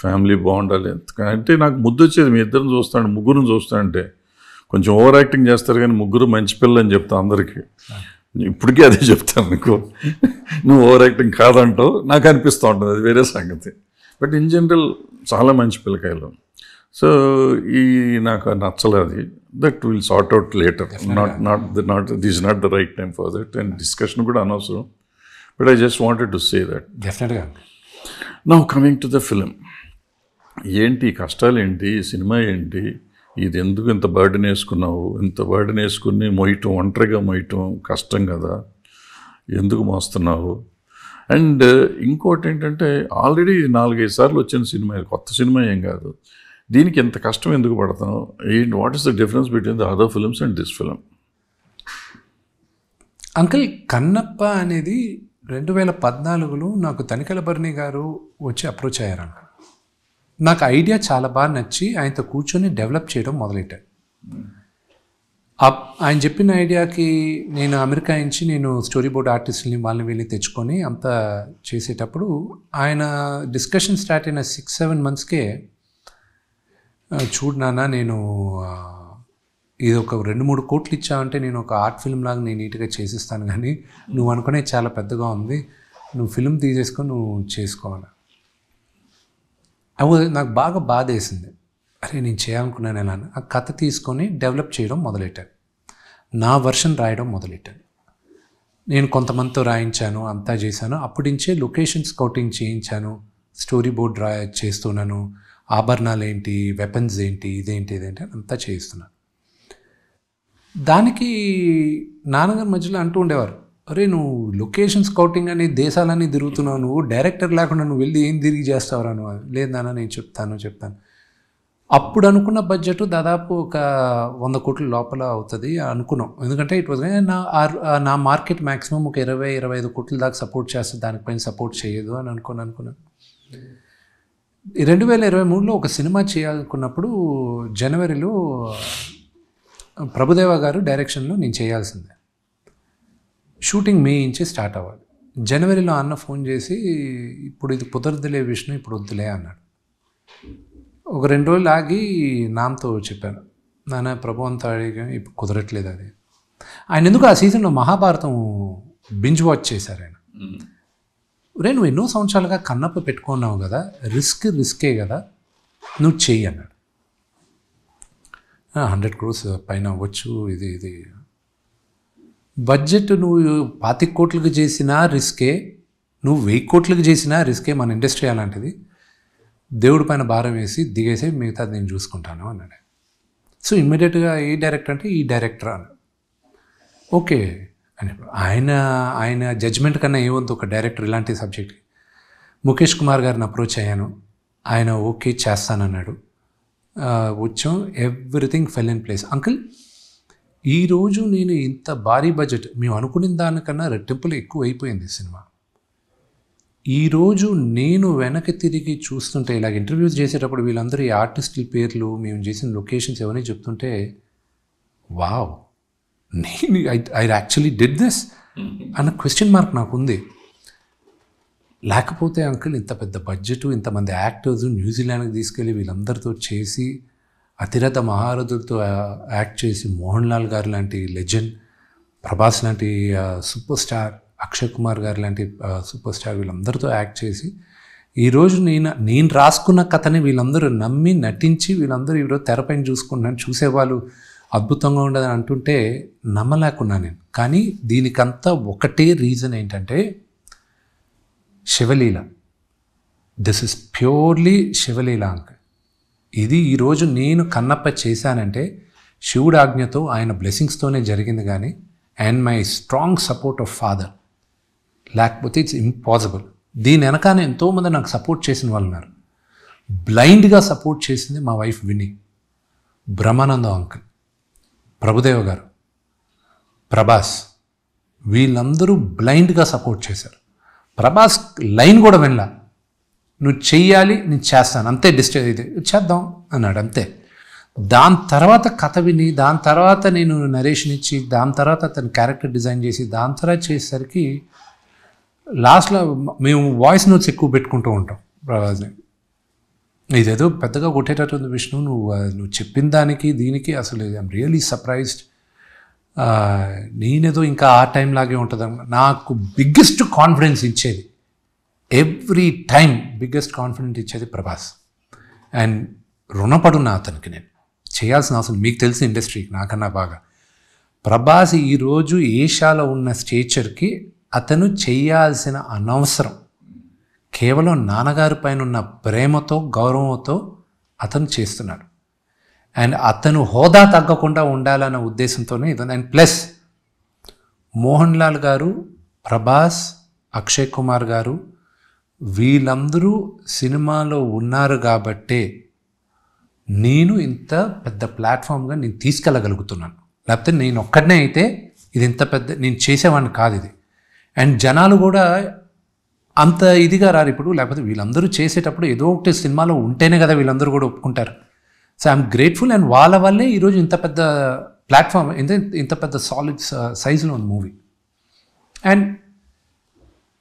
ఫ్యామిలీ బాగుండాలి. అంటే నాకు ముద్దు వచ్చేది మీ ఇద్దరిని చూస్తాను, ముగ్గురిని చూస్తానంటే కొంచెం ఓవర్ యాక్టింగ్ చేస్తారు కానీ ముగ్గురు మంచి పిల్లలు అని చెప్తాను అందరికీ. ఇప్పటికీ అదే చెప్తాను నీకు. నువ్వు ఓవర్ యాక్టింగ్ కాదంటావు, నాకు అనిపిస్తూ ఉంటుంది, అది వేరే సంగతి. బట్ ఇన్ జనరల్ చాలా మంచి పిల్లకాయలు. సో ఈ నాకు నచ్చలేదు. That will sort out later. This not the right time for that. And discussion కూడా అనవసరం. But I just wanted to say that. డెఫినెట్గా. Now coming to the film, ఏంటి కష్టాలు ఏంటి, సినిమా ఏంటి, ఇది ఎందుకు ఇంత బర్డెన్ వేసుకున్నావు, ఇంత బర్డెన్ వేసుకుని మొయ్యటం, ఒంటరిగా మొయ్యటం కష్టం కదా, ఎందుకు మోస్తున్నావు? అండ్ ఇంకోటి ఏంటంటే ఆల్రెడీ 4-5 సార్లు వచ్చిన సినిమా, కొత్త సినిమా ఏం కాదు, దీనికి ఎంత కష్టం ఎందుకు పడతాం? What is the difference between the other films and this film? Uncle Kannappa అనేది 2014లో నాకు తనికెల భరణి గారు వచ్చి అప్రోచ్ అయ్యారు అంకుల్. నాకు ఐడియా చాలా బాగా నచ్చి ఆయనతో కూర్చొని డెవలప్ చేయడం మొదలెట్టాను. ఆయన చెప్పిన ఐడియాకి నేను అమెరికా నుంచి నేను స్టోరీ బోర్డ్ ఆర్టిస్ట్ని వాళ్ళని వెళ్ళి తెచ్చుకొని అంతా చేసేటప్పుడు ఆయన డిస్కషన్ స్టార్ట్ అయిన 6-7 మంత్స్కే చూడు నాన్న, నేను ఇది ఒక 2-3 కోట్లు ఇచ్చావంటే నేను ఒక ఆర్ట్ ఫిల్మ్ లాగా నేను నీట్గా చేసిస్తాను, కానీ నువ్వు అనుకునే చాలా పెద్దగా ఉంది, నువ్వు ఫిల్మ్ తీసేసుకొని నువ్వు చేసుకోవాలి. అవి నాకు బాగా బాధ వేసింది. అరే నేను చేయాలనుకున్నాను ఎలా. ఆ కథ తీసుకొని డెవలప్ చేయడం మొదలెట్టాను, నా వర్షన్ రాయడం మొదలెట్టాను. నేను కొంతమందితో రాయించాను, అంతా చేశాను. అప్పటి నుంచే లొకేషన్ స్కౌటింగ్ చేయించాను, స్టోరీ బోర్డ్ చేస్తున్నాను, ఆభరణాలు ఏంటి, వెపన్స్ ఏంటి, ఇదేంటి అంతా చేయిస్తున్నాను. దానికి నాన్నగారి మధ్యలో అంటూ ఉండేవారు, అరే నువ్వు లొకేషన్ స్కౌటింగ్ అని దేశాలన్నీ తిరుగుతున్నావు, నువ్వు డైరెక్టర్ లేకుండా నువ్వు వెళ్ళి ఏం తిరిగి చేస్తావురా నువ్వు. లేదు నాన్న నేను చెప్తాను. అప్పుడు అనుకున్న బడ్జెట్ దాదాపు ఒక 100 కోట్ల లోపల అవుతుంది అనుకున్నాం. ఎందుకంటే ఇట్ వాజ్ నా మార్కెట్ మ్యాక్సిమం ఒక 20-25 కోట్ల దాకా సపోర్ట్ చేస్తుంది, దానిపైన సపోర్ట్ చేయదు అని అనుకున్నాను. 2023లో ఒక సినిమా చేయాలనుకున్నప్పుడు జనవరిలో ప్రభుదేవ గారు డైరెక్షన్లో నేను చేయాల్సిందే. షూటింగ్ మే నుంచి స్టార్ట్ అవ్వాలి. జనవరిలో అన్న ఫోన్ చేసి ఇప్పుడు ఇది కుదరదులే విష్ణు, ఇప్పుడు వద్దులే అన్నాడు. ఒక 2 రోజులు ఆగి నాన్నతో చెప్పాను, నాన్న ప్రభు అంతా అడిగా ఇప్పుడు కుదరట్లేదు అది. ఆయన ఎందుకు ఆ సీజన్లో మహాభారతం బింజ్ వాచ్ చేశారు ఆయన. నువ్వు ఎన్నో సంవత్సరాలుగా కన్నప్ప పెట్టుకున్నావు కదా, రిస్కే కదా, నువ్వు చెయ్యి అన్నాడు. 100 crores పైన అవ్వచ్చు, ఇది బడ్జెట్ నువ్వు 25 కోట్లకు చేసినా రిస్కే, నువ్వు 1000 కోట్లకు చేసినా రిస్కే. మన ఇండస్ట్రీ అలాంటిది, దేవుడి పైన భారం వేసి దిగేసి మిగతాది నేను చూసుకుంటాను అన్నాడు. సో ఇమ్మీడియట్గా ఏ డైరెక్టర్ అంటే ఈ డైరెక్టర్ అన్నాడు. ఓకే అని ఆయన జడ్జ్మెంట్ కన్నా ఏమంత ఒక డైరెక్టర్ ఇలాంటి సబ్జెక్ట్కి. ముఖేష్ కుమార్ గారిని అప్రోచ్ అయ్యాను, ఆయన ఓకే చేస్తానన్నాడు. వచ్చాం, everything fell in place. Uncle ఈరోజు నేను ఇంత భారీ బడ్జెట్ మేము అనుకున్న దానికన్నా రెట్టింపులు ఎక్కువ అయిపోయింది సినిమా. ఈరోజు నేను వెనక్కి తిరిగి చూస్తుంటే, ఇలాగ ఇంటర్వ్యూస్ చేసేటప్పుడు వీళ్ళందరూ ఈ ఆర్టిస్టుల పేర్లు, మేము చేసిన లొకేషన్స్ ఎవరిని చెప్తుంటే, వావ్ నేను ఐ యాక్చువల్లీ డిడ్ దిస్ అన్న క్వశ్చన్ మార్క్ నాకు ఉంది. లేకపోతే అంకుల్ ఇంత పెద్ద బడ్జెట్, ఇంతమంది యాక్టర్స్ న్యూజిలాండ్కి తీసుకెళ్ళి వీళ్ళందరితో చేసి, అతిరథ మహారథులతో యాక్ట్ చేసి, మోహన్ లాల్ గారు లాంటి లెజెండ్, ప్రభాస్ లాంటి సూపర్ స్టార్, అక్షయ్ కుమార్ గారు లాంటి సూపర్ స్టార్, వీళ్ళందరితో యాక్ట్ చేసి ఈరోజు నేను రాసుకున్న కథని వీళ్ళందరూ నమ్మి నటించి వీళ్ళందరూ ఈరోజు తెరపైన చూసుకుంటున్నాను, చూసేవాళ్ళు అద్భుతంగా ఉండదని అంటుంటే నమ్మలేకున్నాను నేను. కానీ దీనికంతా ఒకటే రీజన్ ఏంటంటే శివలీల. దిస్ ఇస్ ప్యూర్లీ శివలీల అంక. ఇది ఈరోజు నేను కన్నప్ప చేశానంటే శివుడు ఆజ్ఞతో, ఆయన బ్లెస్సింగ్స్తోనే జరిగింది. కానీ and my strong support of father, లేకపోతే ఇట్స్ ఇంపాసిబుల్. దీని వెనకానే ఎంతోమంది నాకు సపోర్ట్ చేసిన వాళ్ళు ఉన్నారు. బ్లైండ్గా సపోర్ట్ చేసింది మా వైఫ్ విని, బ్రహ్మానందం అంకుల్, ప్రభుదేవ గారు, ప్రభాస్, వీళ్ళందరూ బ్లైండ్గా సపోర్ట్ చేశారు. ప్రభాస్ లైన్ కూడా వినలా, నువ్వు చెయ్యాలి నేను చేస్తాను అంతే, ఇది చేద్దాం అన్నాడు అంతే. దాని తర్వాత కథ విని, దాని తర్వాత నేను నరేషన్ ఇచ్చి, దాని తర్వాత తన క్యారెక్టర్ డిజైన్ చేసి, దాని తర్వాత చేసేసరికి లాస్ట్లో మేము వాయిస్ నోట్స్ ఎక్కువ పెట్టుకుంటూ ఉంటాం ప్రభాస్ని. ఇదేదో పెద్దగా కొట్టేటట్టు ఉంది విష్ణు, నువ్వు చెప్పిన దానికి దీనికి అసలు ఐఎమ్ రియలీ సర్ప్రైజ్డ్. నేనేదో ఇంకా ఆ టైం లాగే ఉంటుంది. నాకు బిగ్గెస్ట్ కాన్ఫిడెన్స్ ఇచ్చేది, ఎవ్రీ టైం బిగ్గెస్ట్ కాన్ఫిడెన్స్ ఇచ్చేది ప్రభాస్. అండ్ రుణపడున్నా అతనికి. నేను చేయాల్సిన అవసరం, మీకు తెలిసిన ఇండస్ట్రీకి నాకన్నా బాగా, ప్రభాస్ ఈరోజు ఏషియాలో ఉన్న స్టేచర్కి అతను చేయాల్సిన అనవసరం. కేవలం నాన్నగారి పైన ఉన్న ప్రేమతో, గౌరవంతో అతను చేస్తున్నాడు. అండ్ అతను హోదా తగ్గకుండా ఉండాలన్న ఉద్దేశంతోనే ఇది. అండ్ ప్లస్ మోహన్ లాల్ గారు, ప్రభాస్, అక్షయ్ కుమార్ గారు వీళ్ళందరూ సినిమాలో ఉన్నారు కాబట్టే నేను ఇంత పెద్ద ప్లాట్ఫామ్గా నేను తీసుకెళ్ళగలుగుతున్నాను. లేకపోతే నేను ఒక్కడనే అయితే ఇది ఇంత పెద్ద నేను చేసేవాడిని కాదు ఇది. అండ్ జనాలు కూడా అంత ఇదిగా రారు ఇప్పుడు. లేకపోతే వీళ్ళందరూ చేసేటప్పుడు ఏదో ఒకటి సినిమాలో ఉంటేనే కదా వీళ్ళందరూ కూడా ఒప్పుకుంటారు. So I'm grateful. అండ్ వాళ్ళ వల్లే ఈరోజు ఇంత పెద్ద ప్లాట్ఫామ్, ఇంత పెద్ద సాలిడ్ సైజులో ఉంది మూవీ. అండ్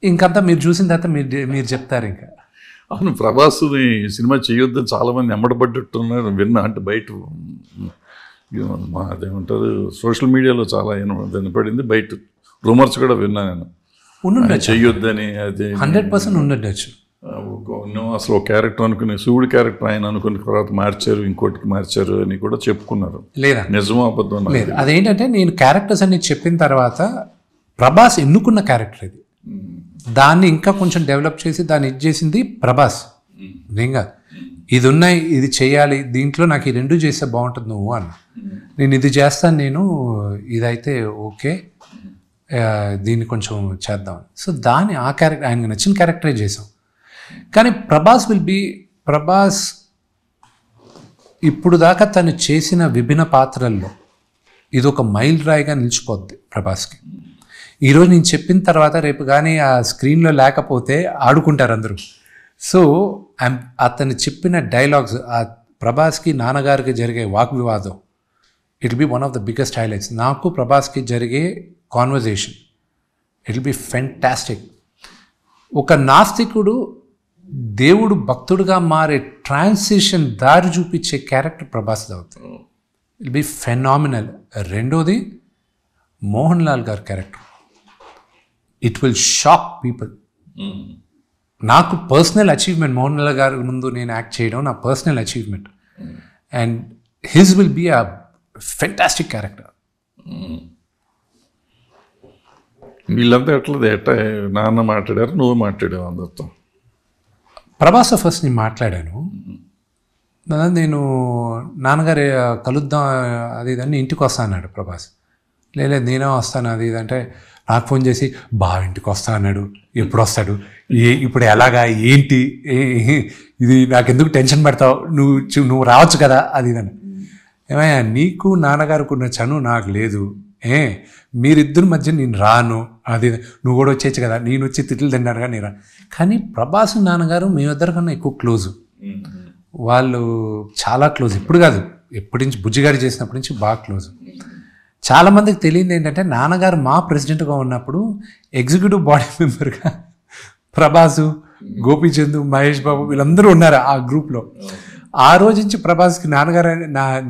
ఇంకంతా మీరు చూసిన తర్వాత మీరు చెప్తారు ఇంకా. అవును, ప్రభాస్ని సినిమా చేయొద్దని చాలామంది ఎమ్మడబడ్డట్టున్నారు విన్నా. అంటే బయట అదేమంటారు సోషల్ మీడియాలో చాలా వినపడింది, బయట రూమర్స్ కూడా విన్నా నేను, చెయ్యొద్దని. అది 100% ఉండొచ్చు. అసలు ఒక క్యారెక్టర్ అనుకుని శివుడి క్యారెక్టర్ ఆయన అనుకుని తర్వాత మార్చారు, ఇంకోటికి మార్చారు అని కూడా చెప్పుకున్నారు. లేదా నిజమో అబద్ధం లేదు. అదేంటంటే నేను క్యారెక్టర్స్ అన్ని చెప్పిన తర్వాత ప్రభాస్ ఎన్నుకున్న క్యారెక్టర్ ఇది, దాన్ని ఇంకా కొంచెం డెవలప్ చేసి దాన్ని ఇది చేసింది ప్రభాస్. నేను కాదు, ఇది ఉన్నాయి, ఇది చేయాలి, దీంట్లో నాకు ఈ 2 చేస్తే బాగుంటుంది నువ్వు అన్న. నేను ఇది చేస్తాను, నేను ఇదైతే ఓకే, దీన్ని కొంచెం చేద్దాం. సో దాన్ని ఆ క్యారెక్టర్ ఆయనకు నచ్చిన క్యారెక్టరే చేసాం. కానీ ప్రభాస్ ఇప్పుడు దాకా తను చేసిన విభిన్న పాత్రల్లో ఇది ఒక మైల్ రాయిగా నిలిచిపోద్ది ప్రభాస్కి. ఈరోజు నేను చెప్పిన తర్వాత రేపు కానీ ఆ స్క్రీన్లో లేకపోతే ఆడుకుంటారు అందరూ. సో అతను చెప్పిన డైలాగ్స్, ఆ ప్రభాస్కి నాన్నగారికి జరిగే వాగ్వివాదం, it will be one of the biggest highlights. నాకు ప్రభాస్కి జరిగే conversation it will be fantastic. ఒక నాస్తికుడు దేవుడు భక్తుడుగా మారే ట్రాన్సిషన్ దారి చూపించే క్యారెక్టర్ ప్రభాస్ అవుతుంది. It be phenomenal. రెండోది మోహన్ లాల్ గారి character, it will shock people. నాకు పర్సనల్ అచీవ్మెంట్ మోహన్ లాల్ గారి ముందు నేను యాక్ట్ చేయడం నా personal achievement. And his will be a fantastic character. వీళ్ళంతా ఎట్లా నాన్న మాట్లాడారు, నువ్వు మాట్లాడావు అందరితో? ప్రభాస్ ఫస్ట్ నేను మాట్లాడాను. నేను నాన్నగారు కలుద్దాం అది ఇదని ఇంటికి వస్తా అన్నాడు ప్రభాస్. లేదు నేనే వస్తాను అది ఇది అంటే నాకు ఫోన్ చేసి బాగా ఇంటికి వస్తా అన్నాడు. ఎప్పుడు వస్తాడు, ఇప్పుడు ఎలాగా, ఏంటి, ఇది నాకెందుకు టెన్షన్ పెడతావు, నువ్వు రావచ్చు కదా అది ఇదని. ఏమయ్యా నీకు నాన్నగారికి ఉన్న చనువు నాకు లేదు, మీరిద్దరి మధ్య నేను రాను, అది నువ్వు కూడా వచ్చేచ్చు కదా, నేను వచ్చి తిట్లు తిన్నాను కానీ నేను. కానీ ప్రభాస్ నాన్నగారు మేమిద్దరికన్నా ఎక్కువ క్లోజు. వాళ్ళు చాలా క్లోజ్. ఇప్పుడు కాదు, ఎప్పటి నుంచి బుజ్జిగారు చేసినప్పటి నుంచి బాగా క్లోజ్. చాలామందికి తెలియదు ఏంటంటే నాన్నగారు మా ప్రెసిడెంట్గా ఉన్నప్పుడు ఎగ్జిక్యూటివ్ బాడీ మెంబర్గా ప్రభాసు, గోపీచంద్, మహేష్ బాబు వీళ్ళందరూ ఉన్నారు ఆ గ్రూప్లో. ఆ రోజు నుంచి ప్రభాస్కి నాన్నగారు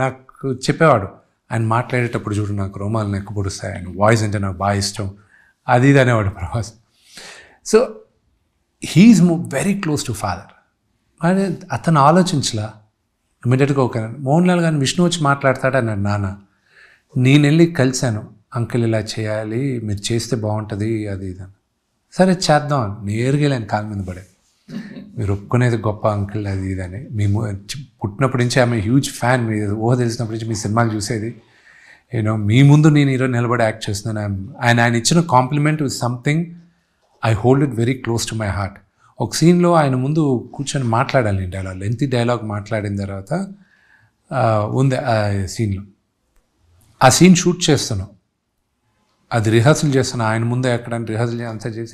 నాకు చెప్పేవాడు, ఆయన మాట్లాడేటప్పుడు చూడు నాకు రోమాలు నెక్కు పొడుస్తాయి, ఆయన వాయిస్ అంటే నాకు బాగా ఇష్టం, అది ఇది అనేవాడు Prabhas. So he's very close to father. కానీ అతను ఆలోచించలా, ఇమీడియట్గా ఒక మోహన్ లాల్ గారిని విష్ణు వచ్చి మాట్లాడతాడు అన్నాడు నాన్న. నేను వెళ్ళి కలిశాను, అంకుల్ ఇలా చేయాలి, మీరు చేస్తే బాగుంటుంది అది ఇది అని. సరే చేద్దాం అని నేరుగా వెళ్ళాను కాలు మీద పడే, మీరు ఒప్పుకునేది గొప్ప అంకుల్ అది ఇదని. మేము పుట్టినప్పటి నుంచి ఆమె హ్యూజ్ ఫ్యాన్, మీ ఊహ తెలిసినప్పటి నుంచి మీ సినిమాలు చూసేది, మీ ముందు నేను ఈరోజు నిలబడి యాక్ట్ చేస్తున్నాను. ఆయన ఇచ్చిన compliment with something I hold it very close to my heart. ఒక సీన్లో ఆయన ముందు కూర్చొని మాట్లాడాలి డైలాగ్, లెంతీ డైలాగ్ మాట్లాడిన తర్వాత ఉంది ఆ సీన్లో. ఆ సీన్ షూట్ చేస్తున్నాం, అది రిహర్సల్ చేస్తున్నాం, ఆయన ముందే ఎక్కడానికి రిహర్సల్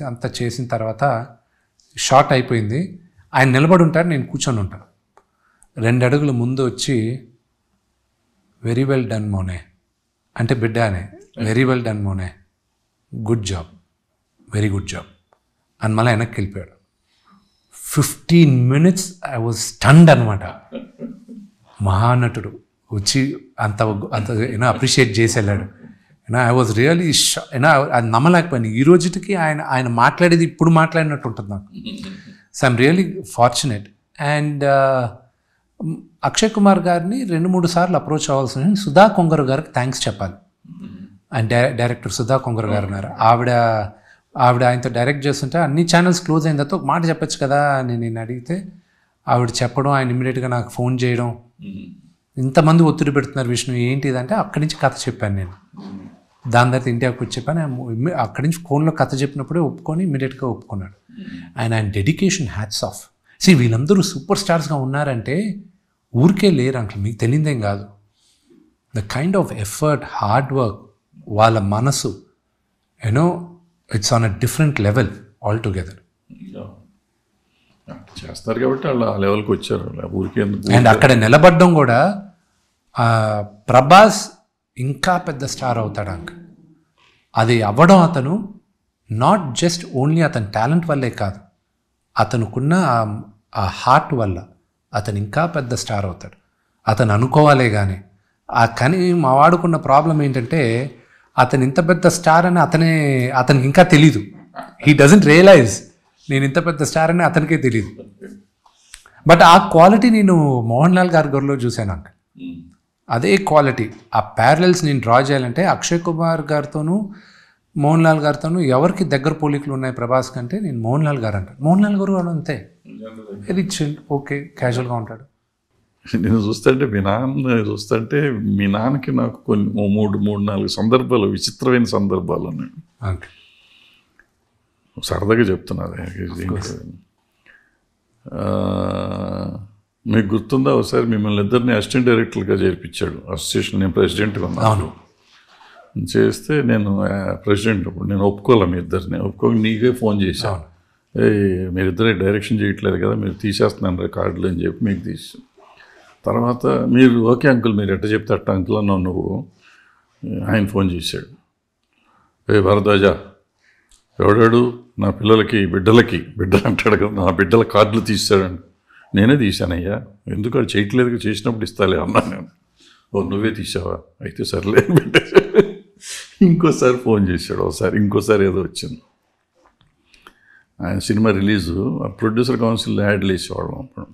అంతా చేసిన తర్వాత షార్ట్ అయిపోయింది. ఆయన నిలబడి ఉంటారు, నేను కూర్చొని ఉంటాను. 2 అడుగుల ముందు వచ్చి వెరీ వెల్ డన్ మోనే అంటే బిడ్డ అనే, వెరీ వెల్ డన్ మోనే, good job, very good job అని మళ్ళీ వెనక్కి వెళ్ళిపోయాడు. 15 minutes ఐ వాజ్ స్టన్డ్ అనమాట. మహానటుడు వచ్చి అంత అప్రిషియేట్ చేసి వెళ్ళాడు. ఐ వాజ్ రియలీ అది నమ్మలేకపోయాను. ఈ రోజుకి ఆయన మాట్లాడేది ఇప్పుడు మాట్లాడినట్టు ఉంటుంది నాకు. So I'm really fortunate. And Akshay Kumar గారిని 2-3 సార్లు అప్రోచ్ అవ్వాల్సిన సుధా కొంగర్ గారికి థ్యాంక్స్ చెప్పాలి. అండ్ డైరెక్టర్ సుధా కొంగర్ గారు ఉన్నారు, ఆవిడ ఆయనతో డైరెక్ట్ చేస్తుంటే అన్ని ఛానల్స్ క్లోజ్ అయిన తర్వాత ఒక మాట చెప్పచ్చు కదా అని నేను అడిగితే ఆవిడ చెప్పడం, ఆయన ఇమ్మీడియట్గా నాకు ఫోన్ చేయడం, ఇంతమంది ఒత్తిడి పెడుతున్నారు విష్ణు ఏంటి ఇదంటే అక్కడి నుంచి కథ చెప్పాను నేను. దాని తర్వాత ఇండియాకి వచ్చి చెప్పాను. అక్కడి నుంచి ఫోన్లో కథ చెప్పినప్పుడే ఒప్పుకొని ఇమ్మీడియట్గా ఒప్పుకున్నాడు. ఆయన డెడికేషన్ హ్యాట్స్ ఆఫ్. వీళ్ళందరూ సూపర్ స్టార్స్గా ఉన్నారంటే ఊరికే లేరు అంకుల్, మీకు తెలియదేం కాదు. The kind of effort, hard work, వాళ్ళ మనసు it's on a different level all together. చేస్తారు కాబట్టి వాళ్ళు ఆ లెవెల్కి వచ్చారు. అండ్ అక్కడ నిలబడడం కూడా ప్రభాస్ ఇంకా పెద్ద స్టార్ అవుతాడు అంకుల్. అది అవ్వడం అతను నాట్ జస్ట్ ఓన్లీ అతని టాలెంట్ వల్లే కాదు, అతనుకున్న ఆ హార్ట్ వల్ల అతను ఇంకా పెద్ద స్టార్ అవుతాడు. అతను అనుకోవాలే కానీ కానీ మా వాడుకున్న ప్రాబ్లం ఏంటంటే అతను ఇంత పెద్ద స్టార్ అని అతనికి ఇంకా తెలీదు. హీ డజంట్ రియలైజ్ నేను ఇంత పెద్ద స్టార్ అని అతనికే తెలియదు. బట్ ఆ క్వాలిటీ నేను మోహన్ లాల్ గారి గొర్రెలో చూశాను అంక. అదే క్వాలిటీ, ఆ ప్యారలల్స్ నేను డ్రా చేయాలంటే అక్షయ్ కుమార్ గారితోనూ మోహన్ లాల్ గారితోనూ ఎవరికి దగ్గర పోలికలు ఉన్నాయి ప్రభాస్ కంటే నేను మోహన్ లాల్ గారు అంటాను. మోహన్ లాల్ గారు అంతే, రిచ్, ఓకే, క్యాజువల్గా ఉంటాడు. నేను చూస్తుంటే మీ నాన్న చూస్తుంటే మీ నాన్నకి నాకు కొన్ని మూడు నాలుగు సందర్భాలు, విచిత్రమైన సందర్భాలు ఉన్నాయి. సరదాగా చెప్తున్నది. మీకు గుర్తుందా, ఒకసారి మిమ్మల్ని ఇద్దరిని అసిస్టెంట్ డైరెక్టర్గా చేర్పించాడు అసోసియేషన్. నేను ప్రెసిడెంట్గా ఉన్నాను. చేస్తే నేను ప్రెసిడెంట్, అప్పుడు నేను ఒప్పుకోలే, మీ ఇద్దరిని ఒప్పుకోక నీకే ఫోన్ చేశాను. మీరిద్దరే డైరెక్షన్ చేయట్లేదు కదా, మీరు తీసేస్తున్నాను రికార్డులు అని చెప్పి మీకు తీసి, తర్వాత మీరు ఓకే అంకుల్, మీరు ఎట్ట చెప్తే అట్ట అంకుల్ అన్నావు నువ్వు. ఆయన ఫోన్ చేశాడు, భరద్వాజ ఎవడాడు నా పిల్లలకి బిడ్డలు అంటాడు కదా, నా బిడ్డల కార్డులు తీసాడండి. నేనే తీశానయ్యా, ఎందుకు అది చేయట్లేదు, చేసినప్పుడు ఇస్తాలే అన్నా నేను. నువ్వే తీసావా, అయితే సర్లే పెట్టేసాడు. ఇంకోసారి ఫోన్ చేశాడు, ఇంకోసారి ఏదో వచ్చింది. ఆయన సినిమా రిలీజు, ప్రొడ్యూసర్ కౌన్సిల్ యాడ్లు వేసేవాళ్ళం అప్పుడు.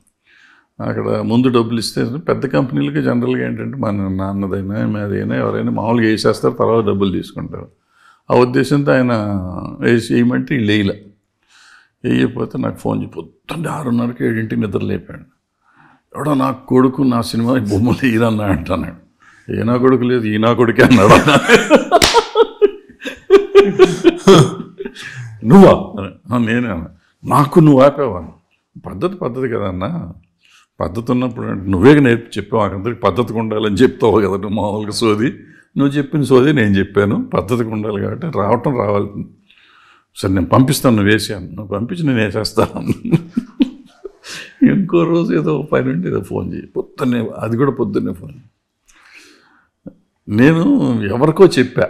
అక్కడ ముందు డబ్బులు ఇస్తే పెద్ద కంపెనీలకి జనరల్గా ఏంటంటే మన నాన్నదైనా మాదైనా ఎవరైనా మామూలుగా వేసేస్తారు, తర్వాత డబ్బులు తీసుకుంటారు. ఆ ఉద్దేశంతో ఆయన వేయమంటే వీళ్ళు వేయకపోతే నాకు ఫోన్ చేసి పొద్దున్న 6:30కి 7ంటికి నిద్ర లేపాడు. ఎవడో నా కొడుకు నా సినిమా బొమ్మలు వేయరన్నా అంటున్నాడు. ఏ నా కొడుకు లేదు, ఈ నా కొడుకే అన్నాడు. నువ్వా? నేనే. నాకు నువ్వు ఆపేవా? పద్ధతి కదన్నా, పద్ధతి ఉన్నప్పుడు నువ్వే చెప్పావు, అందరికి పద్ధతిగా ఉండాలని చెప్తావు కదా నువ్వు. మామూలుగా సోది నువ్వు చెప్పిన సోది నేను చెప్పాను, పద్ధతిగా ఉండాలి కాబట్టి రావాలి. సరే నేను పంపిస్తాను, నువ్వు వేసాను, నువ్వు పంపించి నేను వేసేస్తాను. ఇంకో రోజు ఏదో పని ఉంటే ఏదో ఫోన్ చేయి, అది కూడా పొద్దున్నే ఫోన్. నేను ఎవరికో చెప్పా,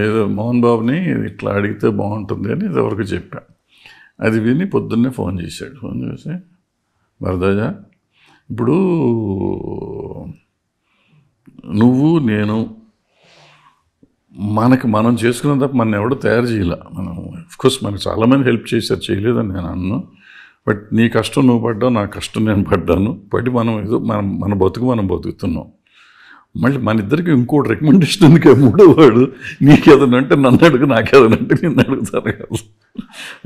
ఏదో మోహన్ బాబుని ఇట్లా అడిగితే బాగుంటుంది అని ఎవరికో చెప్పా. అది విని పొద్దున్నే ఫోన్ చేశాడు. ఫోన్ చేసి, భరద్వాజ ఇప్పుడు నువ్వు నేను మనం చేసుకున్న తప్ప మన ఎవడో తయారు చేయాల. మనం అఫ్కోర్స్ మనకు చాలామంది హెల్ప్ చేశారు, చేయలేదని నేను అన్నాను. బట్ నీ కష్టం నువ్వు పడ్డావు, నా కష్టం నేను పడ్డాను. పడి మనం ఏదో మన మనం బతుకుతున్నాం. మళ్ళీ మన ఇద్దరికి ఇంకోటి రికమెండేషన్ ఉంది కదా, మూడో వాడు నీకేదనంటే నన్ను అడుగు, నాకేదనంటే నిన్ను అడుగుతారు కదా.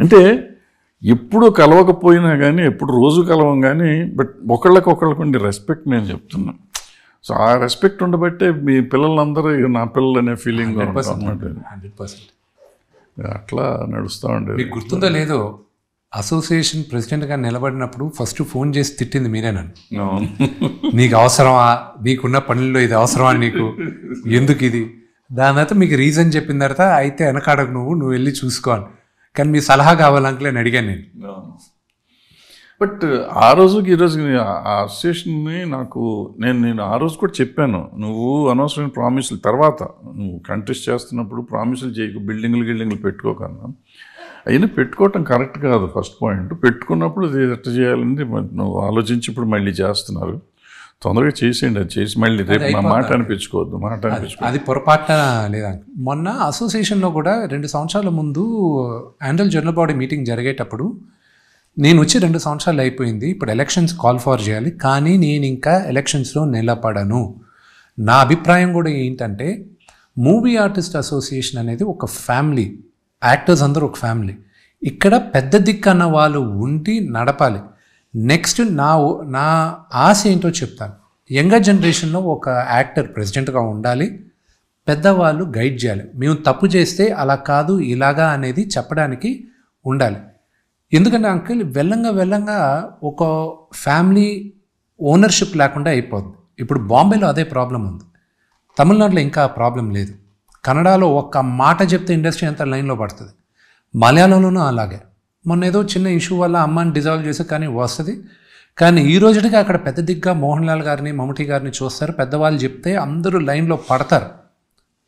అంటే ఎప్పుడు కలవకపోయినా కానీ, ఎప్పుడు రోజు కలవం కానీ, బట్ ఒకళ్ళకొకళ్ళకు ఉండే రెస్పెక్ట్ నేను చెప్తున్నాను. సో ఆ రెస్పెక్ట్ ఉండబట్టే మీ పిల్లలందరూ నా పిల్లలు అనే ఫీలింగ్ అన్నమాట. అట్లా నడుస్తూ ఉండేది. మీకు గుర్తుందో లేదో, అసోసియేషన్ ప్రెసిడెంట్గా నిలబడినప్పుడు ఫస్ట్ ఫోన్ చేసి తిట్టింది మీరే నన్ను. నీకు అవసరమా, నీకున్న పనుల్లో ఇది అవసరమా, నీకు ఎందుకు ఇది? దాని తర్వాత మీకు రీజన్ చెప్పిన తర్వాత అయితే వెనకాడకు, నువ్వు వెళ్ళి చూసుకోవాలి, కానీ మీ సలహా కావాలంకలే అని అడిగాను నేను. బట్ ఆ రోజుకి ఈ రోజుకి ఆ అసోసియేషన్ని నాకు నేను ఆ రోజు కూడా చెప్పాను, నువ్వు అనవసరమైన ప్రామిసులు, తర్వాత నువ్వు కంటెస్ట్ చేస్తున్నప్పుడు ప్రామిసులు చేయకు, బిల్డింగ్లు పెట్టుకోకన్నా. అయినా పెట్టుకోవటం కరెక్ట్ కాదు. ఫస్ట్ పాయింట్, పెట్టుకున్నప్పుడు ఎట్లా చేయాలని నువ్వు ఆలోచించి ఇప్పుడు మళ్ళీ చేస్తున్నారు. తొందరగా చేసేయండి, అది చేసి మళ్ళీ రేపు నా మాట అనిపించుకోవద్దు. అది పొరపాటున లేదా. మొన్న అసోసియేషన్లో కూడా 2 సంవత్సరాల ముందు యాన్యువల్ జనరల్ బాడీ మీటింగ్ జరిగేటప్పుడు నేను వచ్చి 2 సంవత్సరాలు అయిపోయింది, ఇప్పుడు ఎలక్షన్స్ కాల్ ఫర్ చేయాలి, కానీ నేను ఇంకా ఎలక్షన్స్లో నిలబడను. నా అభిప్రాయం కూడా ఏంటంటే, మూవీ ఆర్టిస్ట్ అసోసియేషన్ అనేది ఒక ఫ్యామిలీ, యాక్టర్స్ అందరూ ఒక ఫ్యామిలీ. ఇక్కడ పెద్ద దిక్కు అన్న వాళ్ళు ఉండి నడపాలి. నెక్స్ట్ నా ఆశ ఏంటో చెప్తాను. యంగర్ జనరేషన్లో ఒక యాక్టర్ ప్రెసిడెంట్గా ఉండాలి, పెద్దవాళ్ళు గైడ్ చేయాలి. మేము తప్పు చేస్తే అలా కాదు ఇలాగా అనేది చెప్పడానికి ఉండాలి. ఎందుకంటే అంకుల్ వెళ్ళంగా ఒక ఫ్యామిలీ ఓనర్షిప్ లేకుండా అయిపోద్ది. ఇప్పుడు బాంబేలో అదే ప్రాబ్లం ఉంది, తమిళనాడులో ఇంకా ప్రాబ్లం లేదు. కన్నడలో ఒక్క మాట చెప్తే ఇండస్ట్రీ అంతా లైన్లో పడుతుంది. మలయాళంలోనూ అలాగే. మొన్న ఏదో చిన్న ఇష్యూ వల్ల అమ్మాయిని డిజాల్వ్ చేసి కానీ వస్తుంది, కానీ ఈ రోజుకి అక్కడ పెద్ద దిగ్గా మోహన్ లాల్ గారిని, మమ్ముటి గారిని చూస్తారు. పెద్దవాళ్ళు చెప్తే అందరూ లైన్లో పడతారు.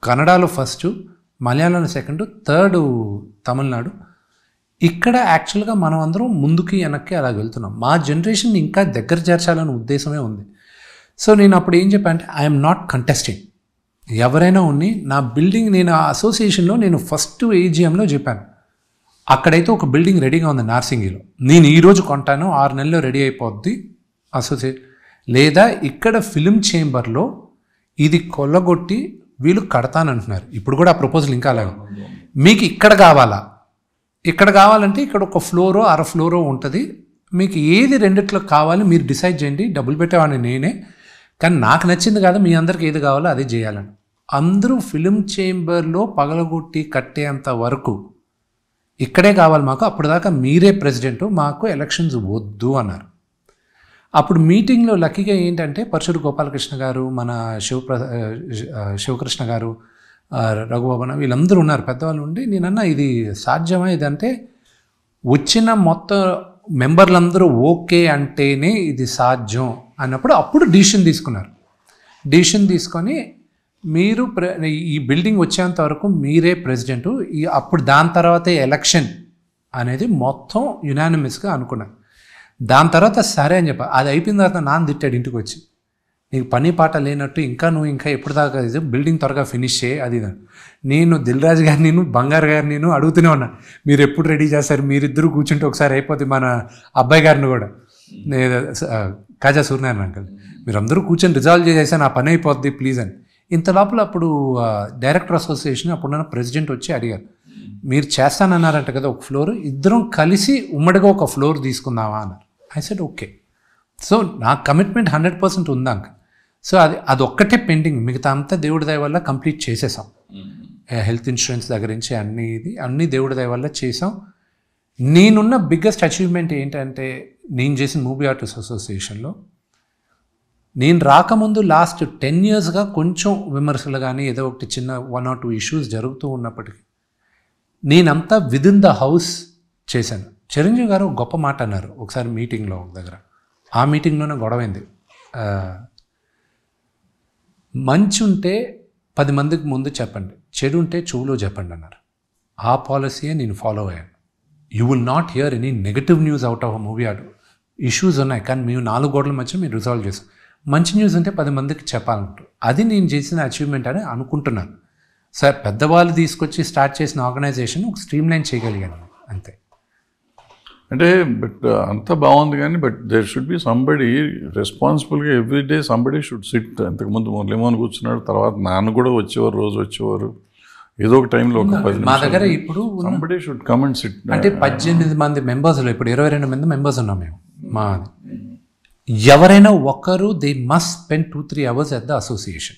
కన్నడలో ఫస్ట్, మలయాళంలో సెకండ్, థర్డ్ తమిళనాడు. ఇక్కడ యాక్చువల్గా మనం అందరం ముందుకి వెనక్కి అలా వెళ్తున్నాం. మా జనరేషన్ ఇంకా దగ్గర చేర్చాలనే ఉద్దేశమే ఉంది. సో నేను అప్పుడు ఏం చెప్పాను అంటే, ఐఎమ్ నాట్ కంటెస్టింగ్. ఎవరైనా ఉన్ని నా బిల్డింగ్, నేను ఆ అసోసియేషన్లో నేను ఫస్ట్ ఏజిఎంలో చెప్పాను, అక్కడైతే ఒక బిల్డింగ్ రెడీగా ఉంది నార్సింగిలో, నేను ఈరోజు కొంటాను, 6 నెలల్లో రెడీ అయిపోద్ది అసోసియేషన్. లేదా ఇక్కడ ఫిలిం చేంబర్లో ఇది కొల్లగొట్టి వీళ్ళు కడతానంటున్నారు. ఇప్పుడు కూడా ఆ ప్రపోజల్ ఇంకా అలాగే. మీకు ఇక్కడ కావాలా? ఇక్కడ కావాలంటే ఇక్కడ ఒక ఫ్లోరో 1/2 ఫ్లోరో ఉంటుంది, మీకు ఏది రెండిట్లో కావాలి మీరు డిసైడ్ చేయండి, డబ్బులు పెట్టేవాడిని నేనే, కానీ నాకు నచ్చింది కాదు, మీ అందరికి ఏది కావాలో అదే చేయాలని. అందరూ ఫిలిం చేంబర్లో పగలగొట్టి కట్టేంత వరకు ఇక్కడే కావాలి మాకు, అప్పుడు దాకా మీరే ప్రెసిడెంట్, మాకు ఎలక్షన్స్ వద్దు అన్నారు. అప్పుడు మీటింగ్లో లక్కీగా ఏంటంటే పరశుడు గోపాలకృష్ణ గారు, మన శివకృష్ణ గారు, రఘుబాబన వీళ్ళందరూ ఉన్నారు పెద్దవాళ్ళు ఉండి, నేనన్నా ఇది సాధ్యమా ఇదంటే, వచ్చిన మొత్తం మెంబర్లందరూ ఓకే అంటేనే ఇది సాధ్యం అన్నప్పుడు అప్పుడు డిసిషన్ తీసుకున్నారు. డిసిషన్ తీసుకొని మీరు ఈ బిల్డింగ్ వచ్చేంత వరకు మీరే ప్రెసిడెంటు, అప్పుడు దాని తర్వాతే ఎలక్షన్ అనేది మొత్తం యునానిమస్గా అనుకున్నారు. దాని తర్వాత సరే అని చెప్పి అది అయిపోయిన తర్వాత నాన్న తిట్టాడు ఇంటికి వచ్చి, నీకు పని పాట లేనట్టు నువ్వు ఇంకా ఎప్పుడు దాకా బిల్డింగ్ త్వరగా ఫినిష్ చేయి అది. నేను దిల్ రాజు గారు నేను బంగారు గారు నేను అడుగుతూనే ఉన్నా, మీరు ఎప్పుడు రెడీ చేస్తారు, మీరిద్దరూ కూర్చుంటే ఒకసారి అయిపోతుంది. మన అబ్బాయి గారిని కూడా కాజా సూర్యనారాయణ అంకల్, మీరందరూ కూర్చొని రిజాల్వ్ చేసేసాను ఆ పని అయిపోద్ది ప్లీజ్ అని. ఇంత లోపల అప్పుడు డైరెక్టర్ అసోసియేషన్ అప్పుడున్న ప్రెసిడెంట్ వచ్చి అడిగారు, మీరు చేస్తానన్నారంట కదా ఒక ఫ్లోర్, ఇద్దరం కలిసి ఉమ్మడిగా ఒక ఫ్లోర్ తీసుకుందామా అన్నారు. I said okay. సో నా కమిట్మెంట్ 100% ఉందా అంక. సో అదొక్కటే పెండింగ్, మిగతా అంతా దేవుడి దయ వల్ల కంప్లీట్ చేసేసాం. హెల్త్ ఇన్సూరెన్స్ దగ్గర నుంచి అన్నీ దేవుడి దయ వల్ల చేసాం. నేనున్న బిగ్గెస్ట్ అచీవ్మెంట్ ఏంటంటే, నేను చేసిన మూవీ ఆర్టిస్ట్ అసోసియేషన్లో నేను రాకముందు లాస్ట్ 10 yearsగా కొంచెం విమర్శలు కానీ ఏదో ఒకటి చిన్న 1 or 2 issues జరుగుతూ ఉన్నప్పటికీ నేనంతా విదిన్ ద హౌస్ చేశాను. చిరంజీవి గారు ఒక గొప్ప మాట అన్నారు ఒకసారి మీటింగ్లో ఒక దగ్గర, ఆ మీటింగ్లోనే గొడవైంది. మంచి ఉంటే 10 మందికి ముందు చెప్పండి, చెడు ఉంటే చెవులో చెప్పండి అన్నారు. ఆ పాలసీయే నేను ఫాలో అయ్యాను. You will not here any negative news out of movie art. Issues ఉన్నాయి కానీ మేము 4 గోడల మధ్య మీరు రిజాల్వ్ చేస్తాం. మంచి న్యూస్ ఉంటే 10 మందికి చెప్పాలంటారు. అది నేను చేసిన అచీవ్మెంట్ అని అనుకుంటున్నాను. సార్ పెద్దవాళ్ళు తీసుకొచ్చి స్టార్ట్ చేసిన ఆర్గనైజేషన్ ఒక స్ట్రీమ్లైన్ చేయగలిగాను అంతే. అంటే బట్ అంతా బాగుంది కానీ but there should be somebody రెస్పాన్సిబుల్గా every day somebody should sit. అంతకుముందు మురళీమోహన్ కూర్చున్నాడు, తర్వాత నాన్న కూడా వచ్చేవారు, రోజు వచ్చేవారు, ఏదో ఒక టైంలో ఒక 10 మా దగ్గర ఇప్పుడు somebody should come and SIT. అంటే 18 మంది మెంబర్స్లో ఇప్పుడు 22 మంది మెంబర్స్ ఉన్నాం మేము. మా ఎవరైనా ఒకరు they must spend 2-3 hours at the association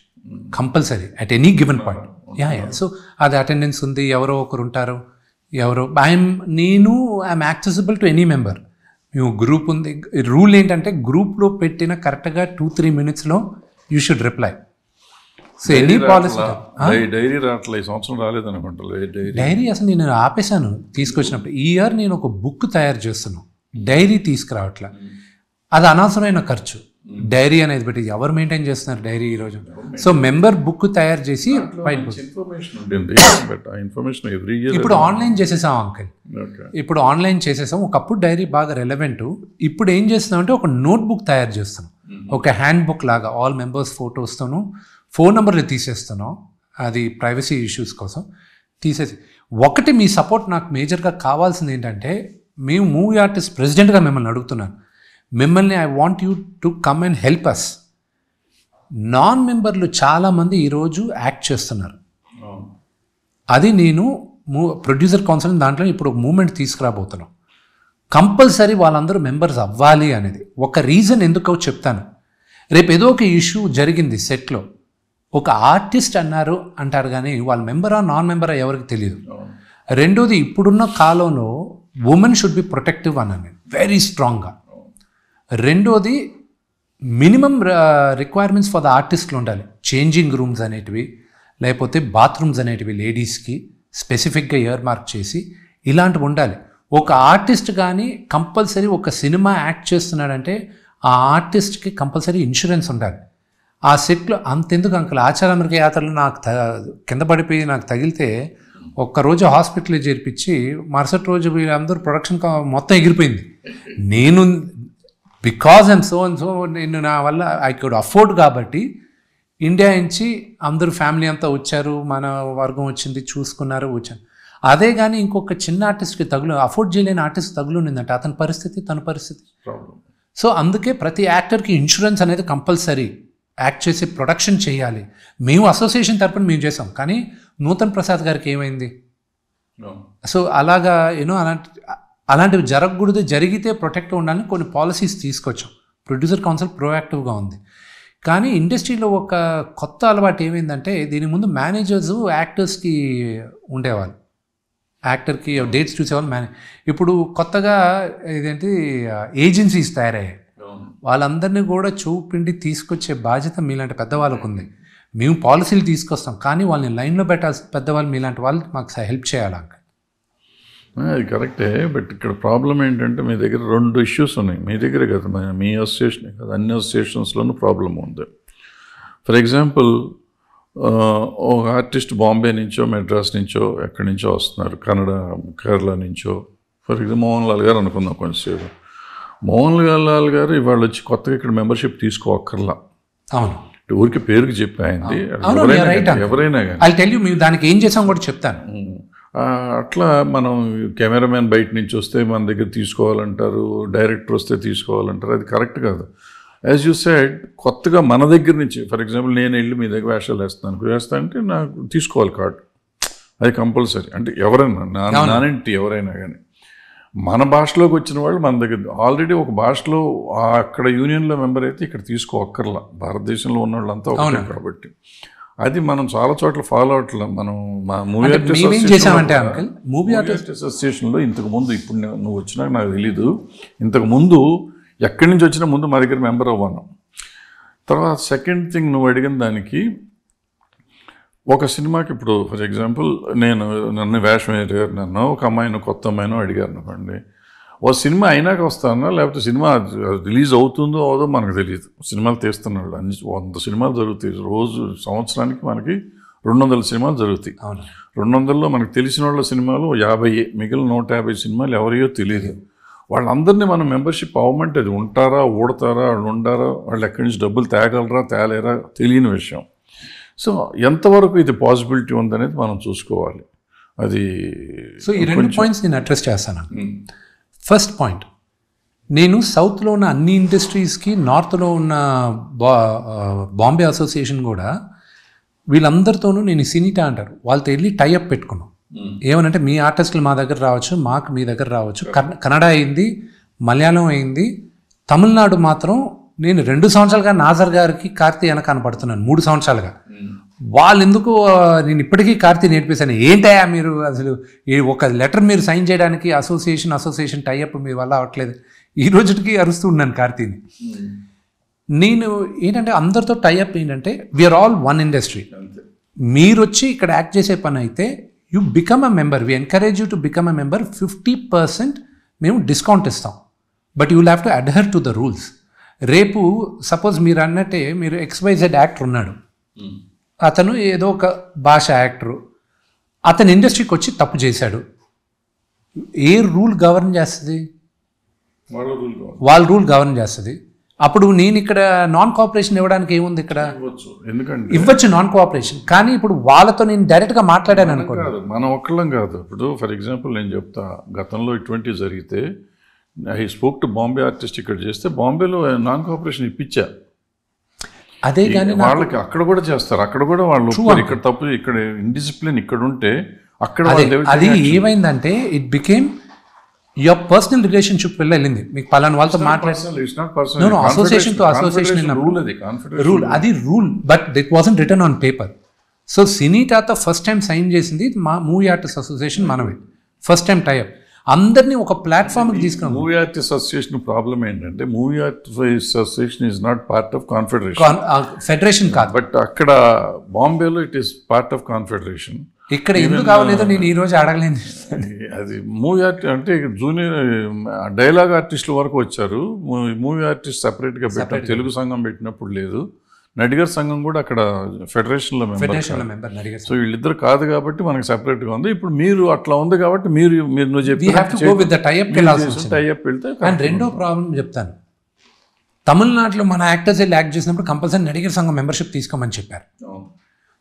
compulsory at any given point. So అది అటెండెన్స్ ఉంది, ఎవరో ఒకరు ఉంటారు, నేను I'm accessible to any member. మేము గ్రూప్ ఉంది, రూల్ ఏంటంటే గ్రూప్లో పెట్టిన కరెక్ట్గా 2-3 minutesలో you should reply. So any policy diary రావట్లే, ఈ సంవత్సరం రాలేదనుకుంటా డైరీ. అసలు నేను ఆపేశాను తీసుకొచ్చినప్పుడు. ఈ ఇయర్ నేను ఒక బుక్ తయారు చేస్తున్నాను, డైరీ తీసుకురావట్లా. అది అనవసరమైన ఖర్చు. డైరీ అనేది బట్టి ఎవరు మెయింటైన్ చేస్తున్నారు డైరీ ఈరోజు? సో మెంబర్ బుక్ తయారు చేసి ఇప్పుడు ఆన్లైన్ చేసేసాం అంకల్. ఇప్పుడు ఆన్లైన్ చేసేసాం. ఒకప్పుడు డైరీ బాగా రెలవెంట్. ఇప్పుడు ఏం చేస్తున్నాం అంటే ఒక నోట్ బుక్ తయారు చేస్తున్నాం, ఒక హ్యాండ్ బుక్ లాగా ఆల్ మెంబర్స్ ఫోటోస్తోను, ఫోన్ నెంబర్లు తీసేస్తున్నాం. అది ప్రైవసీ ఇష్యూస్ కోసం తీసేసి. ఒకటి మీ సపోర్ట్ నాకు మేజర్గా కావాల్సింది ఏంటంటే, మేము మూవీ ఆర్టిస్ట్ ప్రెసిడెంట్గా మిమ్మల్ని అడుగుతున్నాను, మిమ్మల్ని I want you to come and help us. Non మెంబర్లు చాలామంది ఈరోజు యాక్ట్ చేస్తున్నారు. అది నేను ప్రొడ్యూసర్ కౌన్సిల్ దాంట్లో ఇప్పుడు ఒక మూమెంట్ తీసుకురాబోతున్నాం. కంపల్సరీ వాళ్ళందరూ మెంబర్స్ అవ్వాలి అనేది ఒక రీజన్ ఎందుకో చెప్తాను. రేపు ఏదో ఒక ఇష్యూ జరిగింది సెట్లో, ఒక ఆర్టిస్ట్ అన్నారు అంటారు కానీ వాళ్ళ మెంబరా నాన్ మెంబరా ఎవరికి తెలియదు. రెండోది, ఇప్పుడున్న కాలంలో ఉమెన్ షుడ్ బి ప్రొటెక్టివ్ అన్నాను వెరీ స్ట్రాంగ్గా. రెండోది, మినిమం రిక్వైర్మెంట్స్ ఫర్ ద ఆర్టిస్ట్లు ఉండాలి. చేంజింగ్ రూమ్స్ అనేటివి, లేకపోతే బాత్రూమ్స్ అనేటివి లేడీస్కి స్పెసిఫిక్గా ఇయర్ మార్క్ చేసి ఇలాంటివి ఉండాలి. ఒక ఆర్టిస్ట్ కానీ కంపల్సరీ ఒక సినిమా యాక్ట్ చేస్తున్నాడంటే ఆ ఆర్టిస్ట్కి కంపల్సరీ ఇన్సూరెన్స్ ఉండాలి. ఆ సెట్లో అంతెందుకు అంకల్, ఆచారామృగ యాత్రలో నాకు కింద పడిపోయి నాకు తగిలితే ఒక్కరోజు హాస్పిటల్లో చేర్పించి మరుసటి రోజు వీళ్ళందరూ ప్రొడక్షన్ మొత్తం ఎగిరిపోయింది. నేను because I'm so and so, నేను నా వల్ల ఐ కుడ్ అఫోర్డ్ కాబట్టి ఇండియా నుంచి అందరూ ఫ్యామిలీ అంతా వచ్చారు, మన వర్గం వచ్చింది, చూసుకున్నారు, వచ్చాను. అదే కానీ ఇంకొక చిన్న ఆర్టిస్ట్కి అఫోర్డ్ చేయలేని ఆర్టిస్ట్ తగులుండిందంటే అతని పరిస్థితి తన పరిస్థితి. సో అందుకే ప్రతి యాక్టర్కి ఇన్సూరెన్స్ అనేది కంపల్సరీ. యాక్ట్ చేసి ప్రొడక్షన్ చేయాలి. మేము అసోసియేషన్ తరపున మేము చేసాం, కానీ నూతన్ ప్రసాద్ గారికి ఏమైంది? సో అలాగా అలాంటి అలాంటివి జరగకూడదు, జరిగితే ప్రొటెక్ట్ ఉండాలని కొన్ని పాలసీస్ తీసుకొచ్చాం. ప్రొడ్యూసర్ కౌన్సిల్ ప్రోయాక్టివ్గా ఉంది. కానీ ఇండస్ట్రీలో ఒక కొత్త అలవాటు ఏమైందంటే, దీని ముందు మేనేజర్స్ యాక్టర్స్కి ఉండేవాళ్ళు, యాక్టర్కి డేట్స్ చూసేవాళ్ళు. ఇప్పుడు కొత్తగా ఇదేంటి ఏజెన్సీస్ తయారయ్యాయి. వాళ్ళందరినీ కూడా చూపిండి తీసుకొచ్చే బాధ్యత మీలాంటి పెద్దవాళ్ళకు ఉంది. మేము పాలసీలు తీసుకొస్తాం, కానీ వాళ్ళని లైన్లో పెట్టాల్సిన పెద్దవాళ్ళు మీలాంటి వాళ్ళు మాకు హెల్ప్ చేయాలి. అది కరెక్టే. బట్ ఇక్కడ ప్రాబ్లం ఏంటంటే, మీ దగ్గర 2 ఇష్యూస్ ఉన్నాయి. మీ దగ్గరే కదా, మీ అసోసియేషనే కదా, అన్ని అసోసియేషన్స్లోనూ ప్రాబ్లం ఉంది. ఫర్ ఎగ్జాంపుల్, ఒక ఆర్టిస్ట్ బాంబే నుంచో మెడ్రాస్ నుంచో ఎక్కడి నుంచో వస్తున్నారు, కేరళ నుంచో. ఫర్ ఎగ్జాంపుల్ మోహన్ లాల్ గారు అనుకుందాం కొంచెంసేపు. మోహన్ లాల్ గారు ఇవాళ వచ్చి కొత్తగా ఇక్కడ మెంబర్షిప్ తీసుకోక్కర్లా. అవును, ఊరికి పేరుకి చెప్పాయింది. ఎవరైనా కానీ మేము దానికి ఏం చేసాం కూడా చెప్తాను. అట్లా మనం కెమెరామెన్ బయట నుంచి వస్తే మన దగ్గర తీసుకోవాలంటారు, డైరెక్టర్ వస్తే తీసుకోవాలంటారు. అది కరెక్ట్ కాదు. యాజ్ యూ సెడ్, కొత్తగా మన దగ్గర నుంచి, ఫర్ ఎగ్జాంపుల్ నేను వెళ్ళి మీ దగ్గర వేషాలు వేస్తా అంటే నాకు తీసుకోవాలి కార్డు. అది కంపల్సరీ. అంటే ఎవరైనా నానేంటి ఎవరైనా కానీ మన భాషలోకి వచ్చిన వాళ్ళు మన దగ్గర ఆల్రెడీ ఒక భాషలో అక్కడ యూనియన్లో మెంబర్ అయితే ఇక్కడ తీసుకోక్కర్లా. భారతదేశంలో ఉన్న వాళ్ళంతా ఒకటే కాబట్టి అది మనం చాలా చోట్ల ఫాలో అవట్లేదు. మనం మా మూవీ ఆర్టిస్ట్ అసోసియేషన్లో ఇంతకుముందు, ఇప్పుడు నువ్వు వచ్చినాక నాకు తెలీదు, ఇంతకుముందు ఎక్కడి నుంచి వచ్చినా ముందు మా దగ్గర మెంబర్ అవ్వను. తర్వాత సెకండ్ థింగ్, నువ్వు అడిగిన దానికి, ఒక సినిమాకి ఇప్పుడు ఫర్ ఎగ్జాంపుల్ నన్ను వేషం అడిగారు, నన్ను ఒక అమ్మాయిని కొత్త అమ్మాయినో అడిగారు అనుకోండి. ఓ సినిమా అయినాక వస్తానా, లేకపోతే సినిమా రిలీజ్ అవుతుందో అవదో మనకు తెలియదు. సినిమాలు తీస్తున్నాడు, 100 సినిమాలు జరుగుతాయి రోజు. సంవత్సరానికి మనకి 200 సినిమాలు జరుగుతాయి. 200లో మనకు తెలిసిన వాళ్ళ సినిమాలు 50, మిగిలిన 150 సినిమాలు ఎవరియో తెలియదు. వాళ్ళందరినీ మనం మెంబర్షిప్ అవ్వమంటే అది ఉంటారా, ఊడతారా, వాళ్ళు ఉండారా, వాళ్ళు ఎక్కడి నుంచి డబ్బులు తేగలరా తేలేరా తెలియని విషయం. సో ఎంతవరకు ఇది పాసిబిలిటీ ఉందనేది మనం చూసుకోవాలి. అది సో ఈ 2 పాయింట్స్ నేను అడ్రస్ చేస్తాను. ఫస్ట్ పాయింట్, నేను సౌత్లో ఉన్న అన్ని ఇండస్ట్రీస్కి, నార్త్లో ఉన్న బాంబే అసోసియేషన్ కూడా వీళ్ళందరితోనూ నేను సినిటా అంటారు, వాళ్ళతో వెళ్ళి టైఅప్ పెట్టుకున్నాం. ఏమనంటే, మీ ఆర్టిస్టులు మా దగ్గర రావచ్చు, మాకు మీ దగ్గర రావచ్చు. కన్నడ అయింది, మలయాళం అయింది, తమిళనాడు మాత్రం నేను 2 సంవత్సరాలుగా నాజర్ గారికి కార్తీ వెనక కనపడుతున్నాను, 3 సంవత్సరాలుగా. వాళ్ళు ఎందుకు, నేను ఇప్పటికీ కార్తీ నేర్పేశాను. ఏంటయ్యా మీరు అసలు ఒక లెటర్ మీరు సైన్ చేయడానికి అసోసియేషన్ టైఅప్ మీ వల్ల అవ్వట్లేదు, ఈ రోజుకి అరుస్తూ ఉన్నాను కార్తీని. నేను ఏంటంటే అందరితో టైఅప్ ఏంటంటే, వీఆర్ ఆల్ వన్ ఇండస్ట్రీ. మీరు వచ్చి ఇక్కడ యాక్ట్ చేసే పని అయితే you become a member, we encourage you to become a member. 50% మేము డిస్కౌంట్ ఇస్తాం, but you will have to adhere to the rules. రేపు సపోజ్ మీరు అన్నట్టే, మీరు XYZ యాక్టర్ ఉన్నాడు, అతను ఏదో ఒక భాష యాక్టరు, అతని ఇండస్ట్రీకి వచ్చి తప్పు చేశాడు, ఏ రూల్ గవర్న్ చేస్తుంది? వాళ్ళ రూల్ గవర్న్ చేస్తుంది. అప్పుడు నేను ఇక్కడ నాన్ కోఆపరేషన్ ఇవ్వడానికి ఏముంది? ఇక్కడ ఇవ్వచ్చు నాన్ కోఆపరేషన్, కానీ ఇప్పుడు వాళ్ళతో నేను డైరెక్ట్గా మాట్లాడాను అనుకోండి. మనం ఒక్కళ్ళం కాదు. ఇప్పుడు ఫర్ ఎగ్జాంపుల్ నేను చెప్తా, గతంలో ఇటువంటివి జరిగితే I spoke to Bombay artist ఇక్కడ చేస్తే బాంబేలో నాన్ కోఆపరేషన్ ఇప్పించా. అదే కానీ వాళ్ళకి అక్కడ కూడా చేస్తారు, అక్కడ కూడా వాళ్ళు ఇక్కడ తప్పు, ఇక్కడ ఇండిసిప్లిన్ ఇక్కడ ఉంటే అక్కడ అది ఏమైందంటే it became your personal relationship వెళ్ళింది. మీకు పలానా వాళ్ళతో మాట్లాడారు, అసోసియేషన్ తో అసోసియేషన్ రూల్, అది rule, but it wasn't written on paper. So సినీటాతో ఫస్ట్ టైం సైన్ చేసింది మా మూవీ ఆర్టిస్ట్ అసోసియేషన్, మనమే ఫస్ట్ టైం టైఅప్. అందరినీ ఒక ప్లాట్ఫామ్కి తీసుకున్నాం. మూవీ ఆర్టిస్ట్ అసోసియేషన్ ప్రాబ్లం ఏంటంటే, movie artist association is not part of confederation. Federation కాదు, బట్ అక్కడ బాంబేలో it is part of confederation. ఇక్కడ ఎందుకు కావలేదో నేను ఈ రోజు అడగలేదు. అది మూవీ ఆర్టిస్ట్ అంటే జూనియర్ డైలాగ్ ఆర్టిస్టుల వరకు వచ్చారు. మూవీ ఆర్టిస్ట్ సెపరేట్గా పెట్టారు, తెలుగు సంఘం పెట్టినప్పుడు లేదు. నడిగర్ సంఘం కూడా అక్కడ ఫెడరేషన్లో మెంబర్. సో వీళ్ళిద్దరు కాదు కాబట్టి మనకి సెపరేట్గా ఉంది. ఇప్పుడు మీరు అట్లా ఉంది కాబట్టి మీరు నువ్వు చెప్పి టైఅప్ వెళ్తే. అండ్ రెండో ప్రాబ్లం చెప్తాను, తమిళనాడులో మన యాక్టర్స్ వెళ్ళి యాక్ట్ చేసినప్పుడు కంపల్సరీ నడిగర్ సంఘం మెంబర్షిప్ తీసుకోమని చెప్పారు.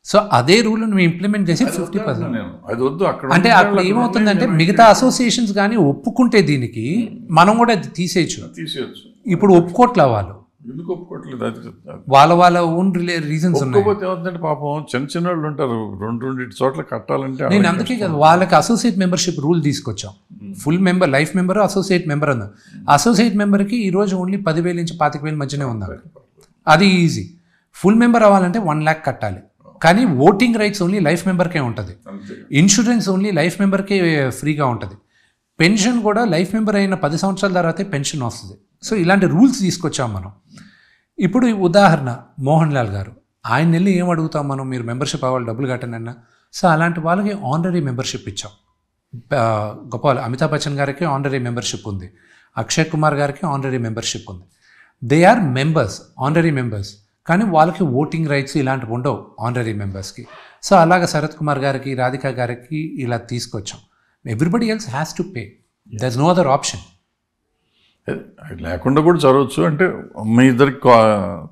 సో అదే రూల్ మేము ఇంప్లిమెంట్ చేసి 50%. అంటే అక్కడ ఏమవుతుందంటే, మిగతా అసోసియేషన్స్ కానీ ఒప్పుకుంటే దీనికి మనం కూడా అది తీసేయచ్చు. ఇప్పుడు ఒప్పుకోట్లా వాళ్ళు, ఎందుకు ఒప్పుకోవట్లేదు? వాళ్ళ ఓన్ రీజన్స్ ఉన్నాయి. ఏమంటే పాపం చిన్న వాళ్ళు ఉంటారు, 2 చోట్ల కట్టాలంటే. నేను అందుకే కదా వాళ్ళకి అసోసియేట్ మెంబర్షిప్ రూల్ తీసుకొచ్చాం. Full member, life member, associate member ఉంది. అసోసియేట్ మెంబర్కి ఈరోజు ఓన్లీ 10,000 నుంచి 25,000 మధ్యనే ఉంది. అది ఈజీ. ఫుల్ మెంబర్ అవ్వాలంటే 1 lakh కట్టాలి. కానీ ఓటింగ్ రైట్స్ ఓన్లీ లైఫ్ మెంబర్కే ఉంటుంది. ఇన్సూరెన్స్ ఓన్లీ లైఫ్ మెంబర్కే ఫ్రీగా ఉంటుంది. పెన్షన్ కూడా లైఫ్ మెంబర్ అయిన 10 సంవత్సరాల తర్వాతే పెన్షన్ వస్తుంది. సో ఇలాంటి రూల్స్ తీసుకొచ్చాం మనం. ఇప్పుడు ఉదాహరణ మోహన్ లాల్ గారు, ఆయన వెళ్ళి ఏం అడుగుతాం మనం, మీరు మెంబర్షిప్ అవ్వాలి, డబ్బులు కట్టనన్నా. సో అలాంటి వాళ్ళకి ఆనరీ మెంబర్షిప్ ఇచ్చాం. గొప్ప అమితాబ్ బచ్చన్ గారికి ఆనరీ మెంబర్షిప్ ఉంది, అక్షయ్ కుమార్ గారికి ఆనరీ మెంబర్షిప్ ఉంది. They are members, honorary members. కానీ వాళ్ళకి ఓటింగ్ రైట్స్ ఇలాంటివి ఉండవు ఆనరీ మెంబర్స్కి. సో అలాగ శరత్ కుమార్ గారికి, రాధిక గారికి ఇలా తీసుకొచ్చాం. Everybody else has to pay, there is no other option. లేకుండా కూడా జరగచ్చు, అంటే మీ ఇద్దరికి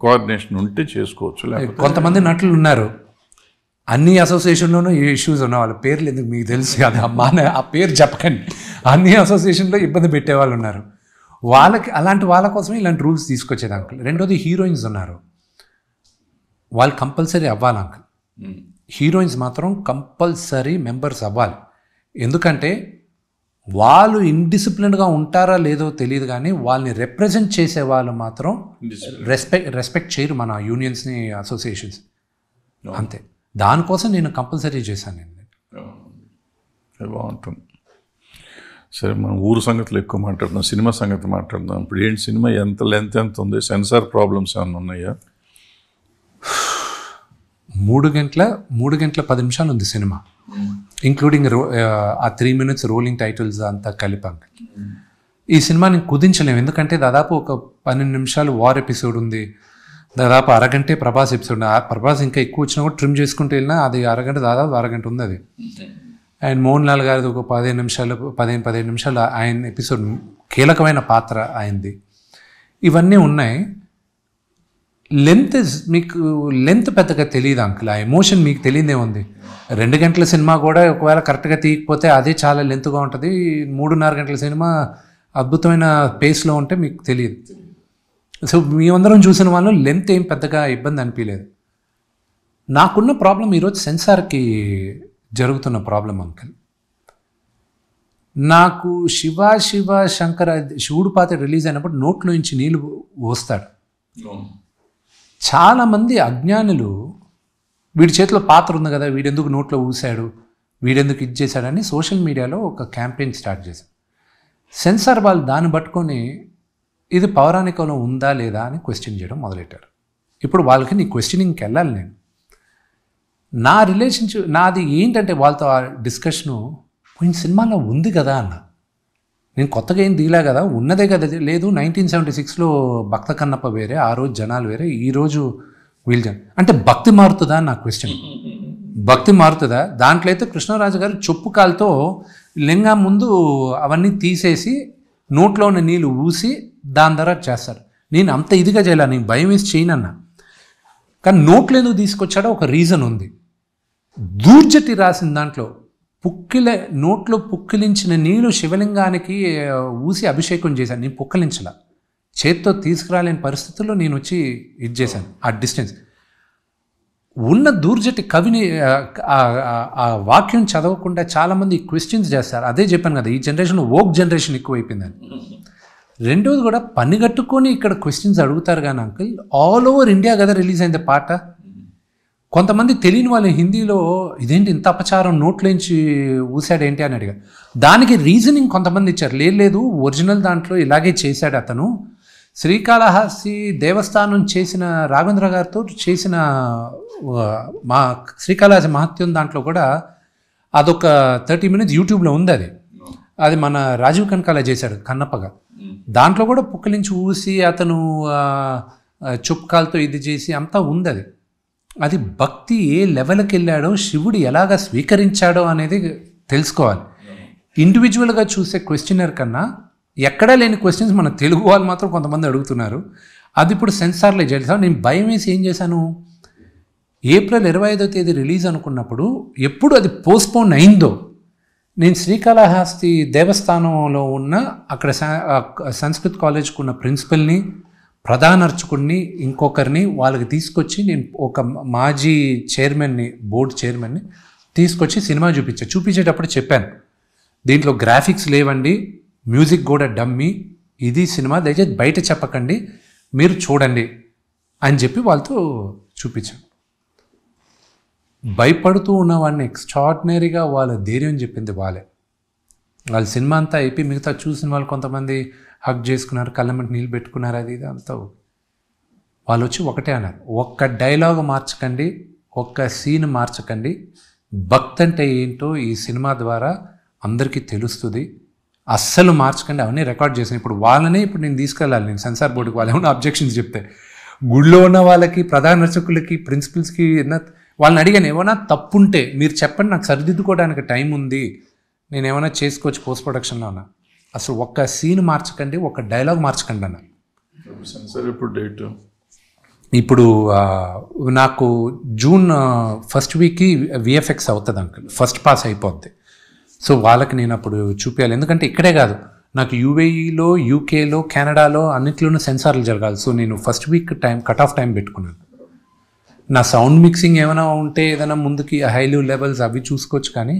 కోఆర్డినేషన్ ఉంటే చేసుకోవచ్చు. కొంతమంది నటులు ఉన్నారు, అన్ని అసోసియేషన్లోనూ ఈ ఇష్యూస్ ఉన్న వాళ్ళ పేర్లు ఎందుకు మీకు తెలుసు కదా, ఆ పేరు చెప్పకండి. అన్ని అసోసియేషన్లో ఇబ్బంది పెట్టేవాళ్ళు ఉన్నారు. వాళ్ళకి అలాంటి వాళ్ళ కోసమే ఇలాంటి రూల్స్ తీసుకొచ్చేది అంకుల్. రెండోది హీరోయిన్స్ ఉన్నారు, వాళ్ళు కంపల్సరీ అవ్వాలి అంకుల్. హీరోయిన్స్ మాత్రం కంపల్సరీ మెంబర్స్ అవ్వాలి. ఎందుకంటే వాళ్ళు ఇండిసిప్లిన్గా ఉంటారా లేదో తెలియదు, కానీ వాళ్ళని రిప్రజెంట్ చేసే వాళ్ళు మాత్రం రెస్పెక్ట్ చేయరు మన యూనియన్స్ని, అసోసియేషన్స్. అంతే, దానికోసం నేను కంపల్సరీ చేశాను. బాగుంటుంది. సరే, మనం ఊరు సంగతులు ఎక్కువ మాట్లాడుతున్నాం, సినిమా సంగతి మాట్లాడుతున్నాం. ఇప్పుడు ఏంటి సినిమా, ఎంత లెంత్ ఎంత ఉంది, సెన్సార్ ప్రాబ్లమ్స్ ఏమైనా ఉన్నాయా? 3 గంటల 10 నిమిషాలు ఉంది సినిమా, ఇంక్లూడింగ్ ఆ 3 minutes రోలింగ్ టైటిల్స్ అంతా కలిపాం. ఈ సినిమాని కుదించలేము, ఎందుకంటే దాదాపు ఒక 12 నిమిషాలు వార్ ఎపిసోడ్ ఉంది, దాదాపు అరగంటే ప్రభాస్ ఎపిసోడ్. ప్రభాస్ ఇంకా ఎక్కువ వచ్చినా కూడా ట్రిమ్ చేసుకుంటూ వెళ్ళినా అది అరగంట, దాదాపు అరగంట ఉంది అది. అండ్ మోహన్ లాల్ గారిది ఒక 15 నిమిషాలు ఆయన ఎపిసోడ్, కీలకమైన పాత్ర ఆయనది. ఇవన్నీ ఉన్నాయి. మీకు లెంత్ పెద్దగా తెలియదు అంకుల్, ఆ ఎమోషన్ మీకు తెలియదే ఉంది. 2 గంటల సినిమా కూడా ఒకవేళ కరెక్ట్గా తీయకపోతే అదే చాలా లెంత్గా ఉంటుంది. 3.5 గంటల సినిమా అద్భుతమైన పేస్లో ఉంటే మీకు తెలియదు. సో మేమందరం చూసిన వాళ్ళు లెంత్ ఏం పెద్దగా ఇబ్బంది అనిపించలేదు. నాకున్న ప్రాబ్లం ఈరోజు సెన్సార్కి జరుగుతున్న ప్రాబ్లం అంకుల్. నాకు శివ శంకర శివుడు పాత్ర రిలీజ్ అయినప్పుడు నోట్లో నుంచి నీళ్ళు పోస్తాడు. చాలామంది అజ్ఞానులు వీడి చేతిలో పాత్ర ఉంది కదా, వీడెందుకు నోట్లో ఊసాడు, వీడెందుకు ఇది చేశాడని సోషల్ మీడియాలో ఒక క్యాంపెయిన్ స్టార్ట్ చేశారు. సెన్సార్ వాళ్ళు దాన్ని పట్టుకొని ఇది పౌరాణికంలో ఉందా లేదా అని క్వశ్చన్ చేయడం మొదలెట్టారు. ఇప్పుడు వాళ్ళకి నీ క్వశ్చనింగ్కి వెళ్ళాలి. నేను నా రిలేషన్షిప్ నాది ఏంటంటే వాళ్ళతో ఆ డిస్కషను, పోయిన సినిమాలో ఉంది కదా అన్న, నేను కొత్తగా ఏం తీయలే కదా, ఉన్నదే కదా. లేదు, 1976లో భక్త కన్నప్ప వేరే, ఆ రోజు జనాలు వేరే, ఈరోజు వీళ్ళు జనం అంటే భక్తి మారుతుందా నా క్వశ్చన్. భక్తి మారుతుందా? దాంట్లో అయితే కృష్ణరాజు గారు చొప్పు కాలుతో లింగం ముందు అవన్నీ తీసేసి నోట్లో ఉన్న నీళ్ళు ఊసి దాని ద్వారా చేస్తారు. నేను అంత ఇదిగా చేయాల, నేను భయం వేసి చేయనన్నా. కానీ నోట్లో ఎందుకు తీసుకొచ్చాడో ఒక రీజన్ ఉంది. దూర్జటి రాసిన దాంట్లో నోట్లో పుక్కిలించిన నీళ్ళు శివలింగానికి ఊసి అభిషేకం చేశాను. నేను పుక్కలించలా, చేత్తో తీసుకురాలేని పరిస్థితుల్లో నేను వచ్చి ఇది చేశాను. ఆ డిస్టెన్స్ ఉన్న దూర్జటి కవిని ఆ వాక్యం చదవకుండా చాలామంది క్వశ్చన్స్ చేస్తారు. అదే చెప్పాను కదా, ఈ జనరేషన్లో వోక్ జనరేషన్ ఎక్కువైపోయిందని. రెండోది కూడా పని కట్టుకొని ఇక్కడ క్వశ్చన్స్ అడుగుతారు. కానీ అంకుల్, ఆల్ ఓవర్ ఇండియా కదా రిలీజ్ అయింది పాట. కొంతమంది తెలియని వాళ్ళు హిందీలో ఇదేంటి ఇంత అపచారం నోట్లోంచి ఊసాడేంటి అని అడిగారు. దానికి రీజనింగ్ కొంతమంది ఇచ్చారు. లేదు, ఒరిజినల్ దాంట్లో ఇలాగే చేశాడు అతను. శ్రీకాళహస్తి దేవస్థానం చేసిన రాఘవేంద్ర గారితో చేసిన మా శ్రీకాళహస్తి మహత్యం దాంట్లో కూడా అదొక 30 minutes యూట్యూబ్లో ఉంది. అది మన రాజీవ్ కనకాల చేశాడు కన్నప్పగా. దాంట్లో కూడా పుక్కలించి ఊసి అతను చుప్కాలతో ఇది చేసి అంతా ఉంది. అది భక్తి ఏ లెవెల్కి వెళ్ళాడో, శివుడు ఎలాగ స్వీకరించాడో అనేది తెలుసుకోవాలి. ఇండివిజువల్గా చూసే క్వశ్చనర్ కన్నా ఎక్కడా లేని క్వశ్చన్స్ మన తెలుగు వాళ్ళు మాత్రం కొంతమంది అడుగుతున్నారు. అది ఇప్పుడు సెన్సార్లో చేస్తాను. నేను భయం వేసి ఏం చేశాను, ఏప్రిల్ 25వ తేదీ రిలీజ్ అనుకున్నప్పుడు ఎప్పుడు అది పోస్ట్పోన్ అయిందో, నేను శ్రీకాళహస్తి దేవస్థానంలో ఉన్న అక్కడ సంస్కృత్ కాలేజ్కి ఉన్న ప్రిన్సిపల్ని, ప్రధాన అర్చకుడిని, ఇంకొకరిని వాళ్ళకి తీసుకొచ్చి, నేను ఒక మాజీ చైర్మన్ని, బోర్డు చైర్మన్ని తీసుకొచ్చి సినిమా చూపించేటప్పుడు చెప్పాను, దీంట్లో గ్రాఫిక్స్ లేవండి, మ్యూజిక్ కూడా డమ్మీ, ఇది సినిమా, దయచేసి బయట చెప్పకండి, మీరు చూడండి అని చెప్పి వాళ్ళతో చూపించాను. భయపడుతూ ఉన్న వాడిని ఎక్స్ట్రాడినరీగా వాళ్ళ ధైర్యం చెప్పింది వాళ్ళే. వాళ్ళ సినిమా అంతా అయిపోయి మిగతా చూసిన వాళ్ళు కొంతమంది హగ్ చేసుకున్నారు, కళ్ళమంటి నీళ్ళు పెట్టుకున్నారు, అది ఇది అంతా. వాళ్ళు వచ్చి ఒకటే అన్నారు, ఒక్క డైలాగ్ మార్చకండి, ఒక్క సీన్ మార్చకండి, భక్తి అంటే ఏంటో ఈ సినిమా ద్వారా అందరికీ తెలుస్తుంది, అస్సలు మార్చకండి. అవన్నీ రికార్డ్ చేసాను. ఇప్పుడు వాళ్ళనే ఇప్పుడు నేను తీసుకెళ్ళాలి, నేను సెన్సార్ బోర్డుకి, వాళ్ళు ఏమైనా అబ్జెక్షన్స్ చెప్తే, గుళ్ళో ఉన్న వాళ్ళకి, ప్రధాన అర్చకులకి, ప్రిన్సిపల్స్కి వాళ్ళని అడిగాను, ఏమైనా తప్పుంటే మీరు చెప్పండి, నాకు సరిదిద్దుకోవడానికి టైం ఉంది, నేను ఏమైనా చేసుకోవచ్చు పోస్ట్ ప్రొడక్షన్లో అన్నా. అసలు ఒక్క సీన్ మార్చకండి, ఒక్క డైలాగ్ మార్చకండి అన్న. సెన్సార్ ఇప్పుడు డేట్ ఇప్పుడు నాకు జూన్ ఫస్ట్ వీక్కి విఎఫ్ఎక్స్ అవుతుంది అంకుల్, ఫస్ట్ పాస్ అయిపోద్ది. సో వాళ్ళకి నేను అప్పుడు చూపించాలి, ఎందుకంటే ఇక్కడే కాదు, నాకు యూఏఈలో, యూకేలో, కెనడాలో అన్నింటిలోనూ సెన్సార్లు జరగాలి. సో నేను first week cut off time పెట్టుకున్నాను. నా సౌండ్ మిక్సింగ్ ఏమైనా ఉంటే ఏదైనా ముందుకి హైలీ లెవెల్స్ అవి చూసుకోవచ్చు, కానీ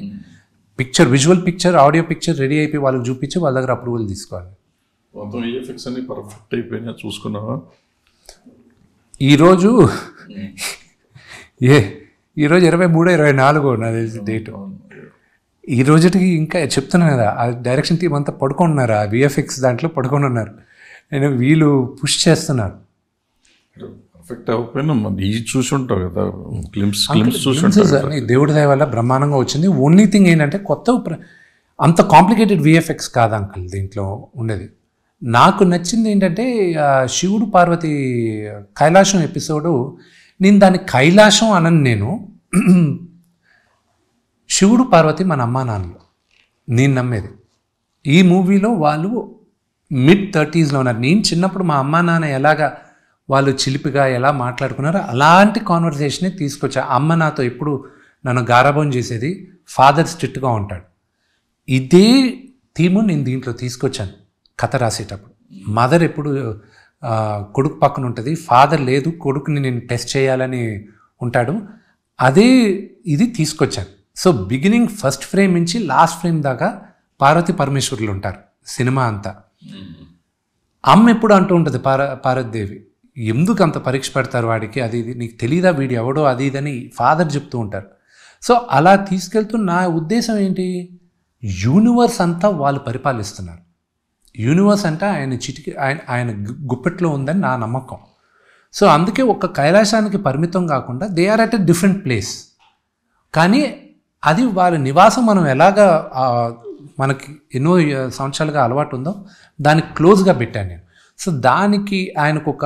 picture, visual picture, audio picture ready అయిపోయి వాళ్ళకి చూపించి వాళ్ళ దగ్గర అప్రూవల్ తీసుకోవాలి. మొత్తం ఈఎఫ్ఎక్స్ అన్ని పర్ఫెక్ట్ అయిపోయినా చూసుకున్నావా? ఈరోజు 23-24 నా తెలిసి డేటు. ఈ రోజుకి ఇంకా చెప్తున్నాను కదా, ఆ డైరెక్షన్ టీం అంతా పడుకుంటున్నారు, ఆ విఎఫ్ఎక్స్ దాంట్లో పడుకొని ఉన్నారు. నేను వీళ్ళు పుష్ చేస్తున్నారు. పర్ఫెక్ట్ అవ్వకపోయినా ఇది చూసి ఉంటావు కదా, క్లిమ్స్ చూసి ఉంటావు. దేవుడి దయ వల్ల బ్రహ్మాండంగా వచ్చింది. ఓన్లీ థింగ్ ఏంటంటే కొత్త అంత కాంప్లికేటెడ్ విఎఫ్ఎక్స్ కాదు అంకుల్ దీంట్లో ఉండేది. నాకు నచ్చింది ఏంటంటే శివుడు పార్వతి కైలాసం ఎపిసోడు, నేను దాన్ని కైలాసం అనను, నేను శివుడు పార్వతి మన అమ్మా నాన్నలు నేను నమ్మేది. ఈ మూవీలో వాళ్ళు mid-30s ఉన్నారు. నేను చిన్నప్పుడు మా అమ్మా నాన్న ఎలాగా వాళ్ళు చిలిపిగా ఎలా మాట్లాడుకున్నారో అలాంటి కాన్వర్సేషనే తీసుకొచ్చా. అమ్మ నాతో ఎప్పుడు నన్ను గారాబం చేసేది, ఫాదర్ స్ట్రిక్ట్గా ఉంటాడు. ఇదే థీము నేను దీంట్లో తీసుకొచ్చాను కథ రాసేటప్పుడు. మదర్ ఎప్పుడు కొడుకు పక్కన ఉంటుంది, ఫాదర్ లేదు, కొడుకుని నేను టెస్ట్ చేయాలని ఉంటాడు. అదే ఇది తీసుకొచ్చాను. సో బిగినింగ్ ఫస్ట్ ఫ్రేమ్ నుంచి లాస్ట్ ఫ్రేమ్ దాకా పార్వతి పరమేశ్వరులు ఉంటారు సినిమా అంతా. అమ్మ ఎప్పుడు అంటూ ఉంటుంది పార్వతీదేవి, ఎందుకు అంత పరీక్ష పెడతారు వాడికి, అది ఇది నీకు తెలీదా వీడు ఎవడో, అది ఇదని ఫాదర్ చెప్తూ ఉంటారు. సో అలా తీసుకెళ్తూ నా ఉద్దేశం ఏంటి, యూనివర్స్ అంతా వాళ్ళు పరిపాలిస్తున్నారు. యూనివర్స్ అంటే ఆయన గుప్పెట్లో ఉందని నా నమ్మకం. సో అందుకే ఒక కైలాసానికి పరిమితం కాకుండా they are at a different place. కానీ అది వాళ్ళ నివాసం మనం ఎలాగా మనకి ఎన్నో సంవత్సరాలుగా అలవాటు ఉందో దానికి క్లోజ్గా పెట్టాను నేను. సో దానికి ఆయనకు ఒక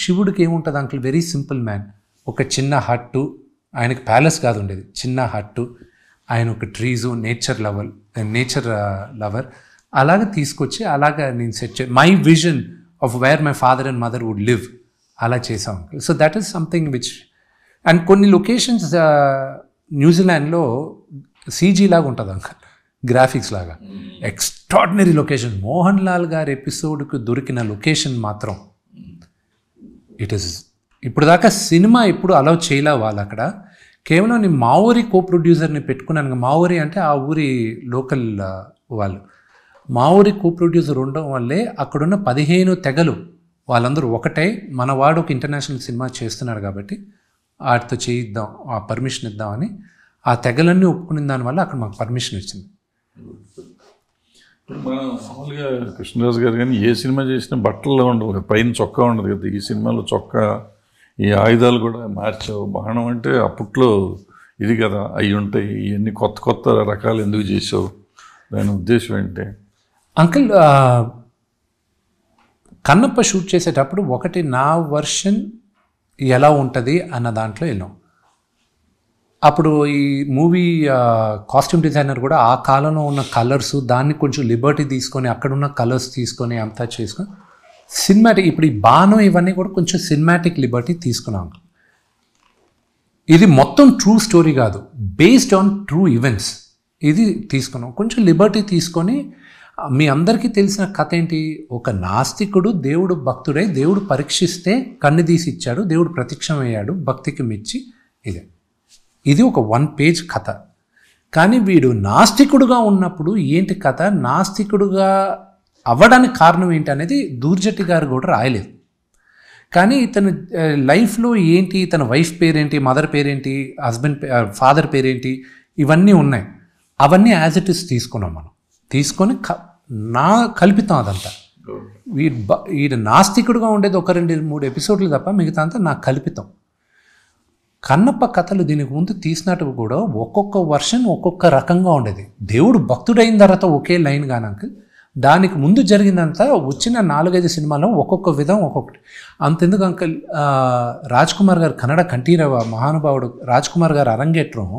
శివుడికి ఏముంటుంది అంకుల్, వెరీ సింపుల్ మ్యాన్, ఒక చిన్న హట్టు, ఆయనకి ప్యాలెస్ కాదు ఉండేది, చిన్న హట్టు, ఆయన ఒక ట్రీజు, నేచర్ లవర్ అలాగ తీసుకొచ్చి అలాగా నేను set my vision of where my father and mother would live అలా చేసాం. So that is something which, and కొన్ని లొకేషన్స్ న్యూజిలాండ్లో సీజీ లాగా ఉంటుంది అంకల్, గ్రాఫిక్స్ లాగా ఎక్స్ట్రాడినరీ లొకేషన్. మోహన్ లాల్ గారి ఎపిసోడ్కి దొరికిన లొకేషన్ మాత్రం ఇట్ ఈస్, ఇప్పుడు దాకా సినిమా ఎప్పుడు అలౌ చేయలే వాళ్ళు అక్కడ. కేవలం నేను మా ఊరి కో ప్రొడ్యూసర్ని పెట్టుకున్నాను. మా ఊరి అంటే ఆ ఊరి లోకల్ వాళ్ళు, మా ఊరి కో ప్రొడ్యూసర్ ఉండడం వల్లే అక్కడున్న 15 తెగలు వాళ్ళందరూ ఒకటే, మన వాడు ఒక ఇంటర్నేషనల్ సినిమా చేస్తున్నారు కాబట్టి వాటితో చేయిద్దాం, ఆ పర్మిషన్ ఇద్దామని ఆ తెగలన్నీ ఒప్పుకునే దానివల్ల అక్కడ మాకు పర్మిషన్ వచ్చింది. ఇప్పుడు మనం మామూలుగా కృష్ణరాజు గారు కానీ ఏ సినిమా చేసినా బట్టల్లో ఉండవు కదా, పైన చొక్కా ఉండదు కదా. ఈ సినిమాలో చొక్కా, ఈ ఆయుధాలు కూడా మార్చావు. బాణం అంటే అప్పట్లో ఇది కదా, అవి ఉంటాయి, ఇవన్నీ కొత్త కొత్త రకాలు ఎందుకు చేసావు, దాని ఉద్దేశం ఏంటి అంకుల్? కన్నప్ప షూట్ చేసేటప్పుడు ఒకటి నా వర్షన్ ఎలా ఉంటుంది అన్న దాంట్లో వెళ్ళాం. అప్పుడు ఈ మూవీ కాస్ట్యూమ్ డిజైనర్ కూడా ఆ కాలంలో ఉన్న కలర్స్ దాన్ని కొంచెం లిబర్టీ తీసుకొని అక్కడున్న కలర్స్ తీసుకొని అంతా చేసుకొని సినిమాటిక్, ఇప్పుడు ఈ బాణం ఇవన్నీ కూడా కొంచెం సినిమాటిక్ లిబర్టీ తీసుకున్నాం. ఇది మొత్తం ట్రూ స్టోరీ కాదు, బేస్డ్ ఆన్ ట్రూ ఈవెంట్స్ ఇది తీసుకున్నాం. కొంచెం లిబర్టీ తీసుకొని, మీ అందరికీ తెలిసిన కథ ఏంటి, ఒక నాస్తికుడు దేవుడు భక్తుడై దేవుడు పరీక్షిస్తే కన్ను తీసి ఇచ్చాడు, దేవుడు ప్రత్యక్షమయ్యాడు భక్తికి మెచ్చి. ఇది ఒక 1 పేజ్ కథ. కానీ వీడు నాస్తికుడుగా ఉన్నప్పుడు ఏంటి కథ, నాస్తికుడుగా అవ్వడానికి కారణం ఏంటి అనేది దూర్జటి గారు కూడా రాయలేదు. కానీ ఇతను లైఫ్లో ఏంటి, తన వైఫ్ పేరేంటి, మదర్ పేరేంటి, హస్బెండ్ ఫాదర్ పేరేంటి, ఇవన్నీ ఉన్నాయి. అవన్నీ యాజ్ ఇట్ ఇస్ తీసుకున్నాం మనం. తీసుకొని కల్పితాం అదంతా. వీడు నాస్తికుడుగా ఉండేది 1-2-3 ఎపిసోడ్లు తప్ప మిగతా అంతా నాకు కల్పితం. కన్నప్ప కథలు దీనికి ముందు తీసినట్టు కూడా ఒక్కొక్క వర్షన్ ఒక్కొక్క రకంగా ఉండేది. దేవుడు భక్తుడైన తర్వాత ఒకే లైన్ కానాక దానికి ముందు జరిగిందంతా వచ్చిన 4-5 సినిమాలో ఒక్కొక్క విధం ఒక్కొక్కటి. అంతెందుకు అంకల్, రాజ్ కుమార్ గారు కన్నడ కంఠీరవ మహానుభావుడు రాజ్ కుమార్ గారు అరంగేట్రం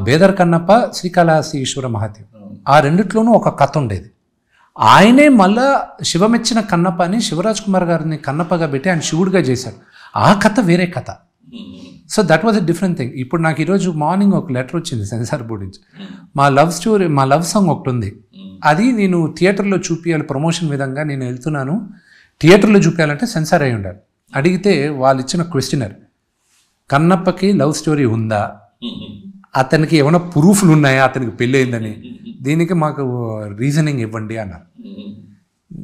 బేదర్ కన్నప్ప, శ్రీకాళహస్తి ఈశ్వర మహాదేవ్, ఆ రెండిట్లోనూ ఒక కథ ఉండేది. ఆయనే మళ్ళా శివమెచ్చిన కన్నప్ప అని శివరాజ్ కుమార్ గారిని కన్నప్పగా పెట్టి ఆయన శివుడిగా చేశాడు. ఆ కథ వేరే కథ. So that was a different thing. ఇప్పుడు నాకు ఈరోజు మార్నింగ్ ఒక లెటర్ వచ్చింది సెన్సార్ బోర్డు నుంచి. మా లవ్ సాంగ్ ఒకటి ఉంది, అది నేను థియేటర్లో చూపించాలి ప్రమోషన్ విధంగా నేను వెళ్తున్నాను, థియేటర్లో చూపించాలంటే సెన్సార్ అయి ఉండాలి. అడిగితే వాళ్ళు ఇచ్చిన క్వశ్చనర్, కన్నప్పకి లవ్ స్టోరీ ఉందా, అతనికి ఏమైనా ప్రూఫ్లు ఉన్నాయా అతనికి పెళ్ళి అయిందని, దీనికి మాకు రీజనింగ్ ఇవ్వండి అన్నారు.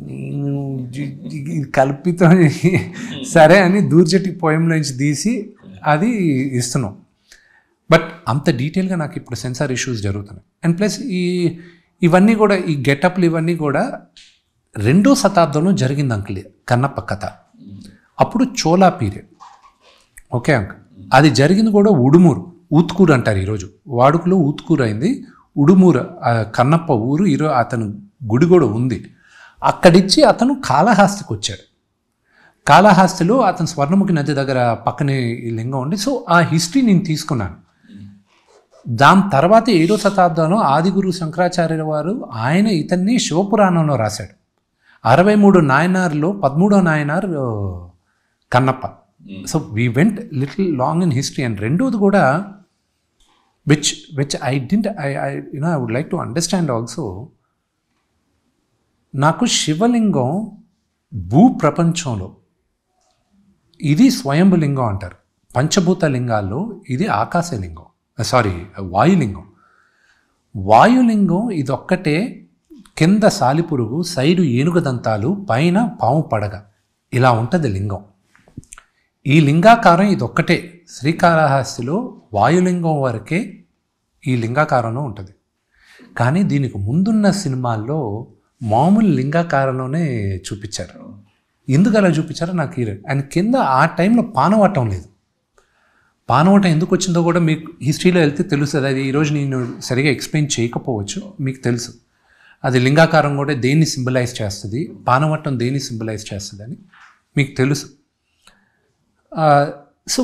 నేను కల్పితం సరే అని దూర్జటి పోయంలో నుంచి తీసి అది ఇస్తున్నాం. బట్ అంత డీటెయిల్గా నాకు ఇప్పుడు సెన్సార్ ఇష్యూస్ జరుగుతున్నాయి. అండ్ ప్లస్ ఇవన్నీ కూడా, ఈ గెటప్లు ఇవన్నీ కూడా 2వ శతాబ్దంలో జరిగింది అంకుల్ కన్నప్ప కథ. అప్పుడు చోళా పీరియడ్. ఓకే అంకుల్, అది జరిగింది కూడా ఉడుమూరు, ఊత్కూరు అంటారు ఈరోజు, వాడుకలో ఊత్కూరు అయింది. ఉడుమూరు కన్నప్ప ఊరు, ఈరోజు అతను గుడి కూడా ఉంది. అక్కడిచ్చి అతను కాళహస్తికి వచ్చాడు. కాళహస్తిలో అతను స్వర్ణముఖి నది దగ్గర పక్కనే ఈ లింగం ఉంది. సో ఆ హిస్టరీ నేను తీసుకున్నాను. దాని తర్వాత 7వ శతాబ్దంలో ఆదిగురు శంకరాచార్యుల వారు ఆయన ఇతన్ని శివపురాణంలో రాశాడు. 63 నాయనార్లో 13వ Nayanar Kannappa. So we went little long in history. And రెండోది కూడా which I would like to understand also. నాకు శివలింగం భూ ప్రపంచంలో ఇది స్వయంభులింగం అంటారు. పంచభూత లింగాల్లో ఇది ఆకాశలింగం, వాయులింగం. వాయులింగం ఇదొక్కటే, కింద సాలిపురుగు, సైడు ఏనుగు దంతాలు, పైన పాము పడగ, ఇలా ఉంటుంది లింగం. ఈ లింగాకారం ఇదొక్కటే. శ్రీకాళహస్తిలో వాయులింగం వరకే ఈ లింగాకారంలో ఉంటుంది. కానీ దీనికి ముందున్న సినిమాల్లో మామూలు లింగాకారంలోనే చూపించారు. ఎందుకు అలా చూపించారో నాకు అండ్ కింద ఆ టైంలో పానవటం లేదు. పానవటం ఎందుకు వచ్చిందో కూడా మీకు హిస్టరీలో వెళ్తే తెలుస్తుంది. అది ఈరోజు నేను సరిగా ఎక్స్ప్లెయిన్ చేయకపోవచ్చు, మీకు తెలుసు. అది లింగాకారం కూడా దేన్ని సింబలైజ్ చేస్తుంది, పానవటం దేన్ని సింబలైజ్ చేస్తుంది అని మీకు తెలుసు. సో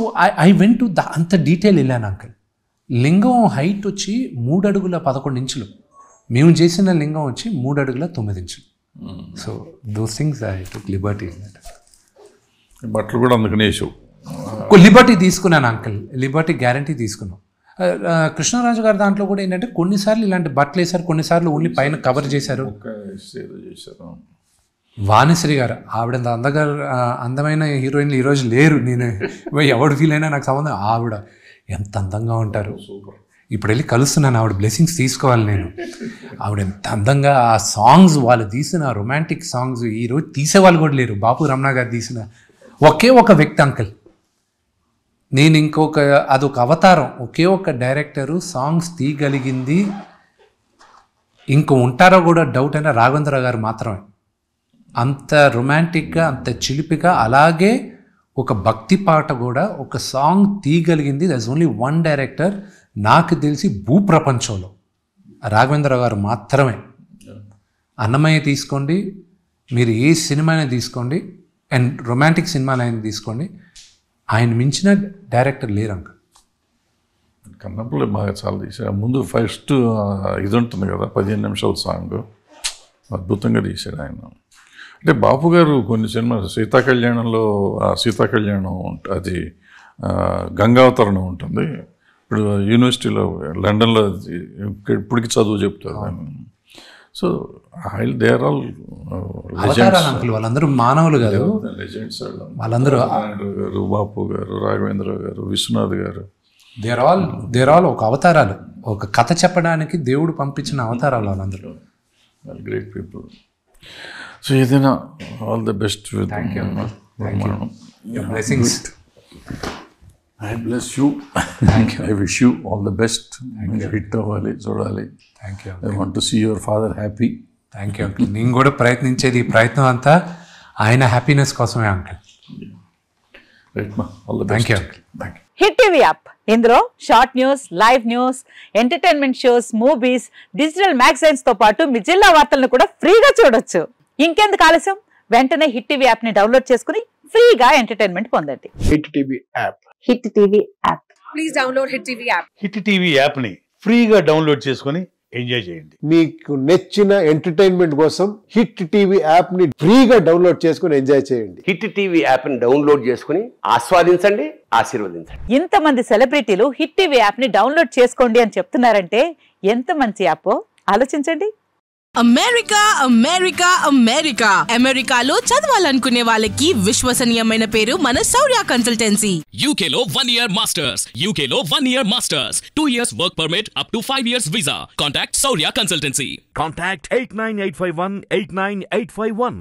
ఐ వెంట్ టు అంత డీటెయిల్ వెళ్ళాను అంకల్. లింగం హైట్ వచ్చి 3 అడుగుల 11 ఇంచులు, మేము చేసిన లింగం వచ్చి 3 అడుగుల 9 ఇంచులు. So those things I took Liberty. బట్టలు కూడా అందుకనే లిబర్టీ తీసుకున్నాను అంకల్, లిబర్టీ గ్యారంటీ తీసుకున్నాం. కృష్ణరాజు గారి దాంట్లో కూడా ఏంటంటే కొన్నిసార్లు ఇలాంటి బట్టలు వేశారు, కొన్నిసార్లు ఓన్లీ పైన కవర్ చేశారు. వాణిశ్రీ గారు, ఆవిడ అందమైన హీరోయిన్లు ఈరోజు లేరు. నేను ఎవడు ఫీల్ అయినా నాకు సంబంధం. ఆవిడ ఎంత అందంగా ఉంటారు. ఇప్పుడు వెళ్ళి కలుస్తున్నాను, ఆవిడ బ్లెస్సింగ్స్ తీసుకోవాలి నేను. ఆవిడ ఎంత అందంగా ఆ సాంగ్స్, వాళ్ళు తీసిన రొమాంటిక్ సాంగ్స్ ఈరోజు తీసేవాళ్ళు కూడా లేరు. బాపు రమణ గారు తీసిన ఒకే ఒక వ్యక్తి అంకల్. నేను అదొక అవతారం. ఒకే ఒక డైరెక్టరు సాంగ్స్ తీయగలిగింది, ఉంటారో కూడా డౌట్ అయినా రాఘవేంద్ర గారు మాత్రమే. అంత రొమాంటిక్గా, అంత చిలిపిగా, అలాగే ఒక భక్తి పాట కూడా ఒక సాంగ్ తీయగలిగింది. దట్స్ ఓన్లీ వన్ డైరెక్టర్ నాకు తెలిసి భూప్రపంచంలో, రాఘవేంద్ర గారు మాత్రమే. అన్నమయ్య తీసుకోండి, మీరు ఏ సినిమానే తీసుకోండి, అండ్ రొమాంటిక్ సినిమాలైనా తీసుకోండి, ఆయన మించిన డైరెక్టర్ లేరు అంక. కన్నప్పలో బాగా చాలా తీశారు. ముందు ఫస్ట్ ఇది ఉంటుంది కదా 15 నిమిషాల సాంగ్, అద్భుతంగా తీశాడు ఆయన. అంటే బాపు గారు కొన్ని సినిమాలు, సీతాకళ్యాణంలో సీతాకళ్యాణం అది గంగావతరణం ఉంటుంది. ఇప్పుడు యూనివర్సిటీలో లండన్లో ఇప్పటికి చదువు చెప్తారు. So they are all uncle. వాళ్ళందరూ మానవులు కాదు, లెజెండ్స్. వాళ్ళందరూ గారు, బాపు గారు, రాఘవేంద్ర గారు, విశ్వనాథ్ గారు, దేర్ ఆల్ ఒక అవతారాలు, ఒక కథ చెప్పడానికి దేవుడు పంపించిన అవతారాలు వాళ్ళందరూ. Great people. సో ఏదైనా all the best with blessings. I bless you. Thank you. I wish you all the best. Hit అవ్వాలి, చూడాలి. Thank you. I want to see your father happy. Thank you uncle. నేను కూడా ప్రయత్నించేది, ఈ ప్రయత్నం అంతా ఆయన హ్యాపీనెస్ కోసమే అంకుల్. రైట్ మా, all the thank best. You uncle. Thank you. Hit TV app, ఇందులో short news, live news, entertainment shows, movies, digital magazines తో పాటు మీ జిల్లా వార్తలను కూడా ఫ్రీగా చూడొచ్చు. ఇంకెందుకు ఆలస్యం, వెంటనే హిట్ టీవీ యాప్ ని డౌన్లోడ్ చేసుకుని ఫ్రీగా ఎంటర్టైన్మెంట్ పొందండి. Hit TV app. Hit TV app. Please download Hit TV app. Hit TV యాప్ని ఫ్రీగా డౌన్లోడ్ చేసుకొని ఎంజాయ్ చేయండి. మీకు నచ్చిన ఎంటర్టైన్మెంట్ కోసం హిట్ టీవీ యాప్ ని ఫ్రీగా డౌన్లోడ్ చేసుకుని ఎంజాయ్ చేయండి. హిట్ టీవీ యాప్ని డౌన్లోడ్ చేసుకుని ఆస్వాదించండి, ఆశీర్వదించండి. ఇంతమంది సెలబ్రిటీలు హిట్ టీవీ యాప్ ని డౌన్లోడ్ చేసుకోండి అని చెప్తున్నారంటే ఎంత మంచి యాప్ ఆలోచించండి. అమెరికా అమెరికా అమెరికా అమెరికాలో చదవాలనుకునే వాళ్ళకి విశ్వసనీయమైన పేరు మన శౌర్య కన్సల్టెన్సీ. UK లో 1 year masters, UK లో 1 year masters, 2 years work permit up to 5 years visa. Contact Saurya Consultancy. Contact 89851 89851.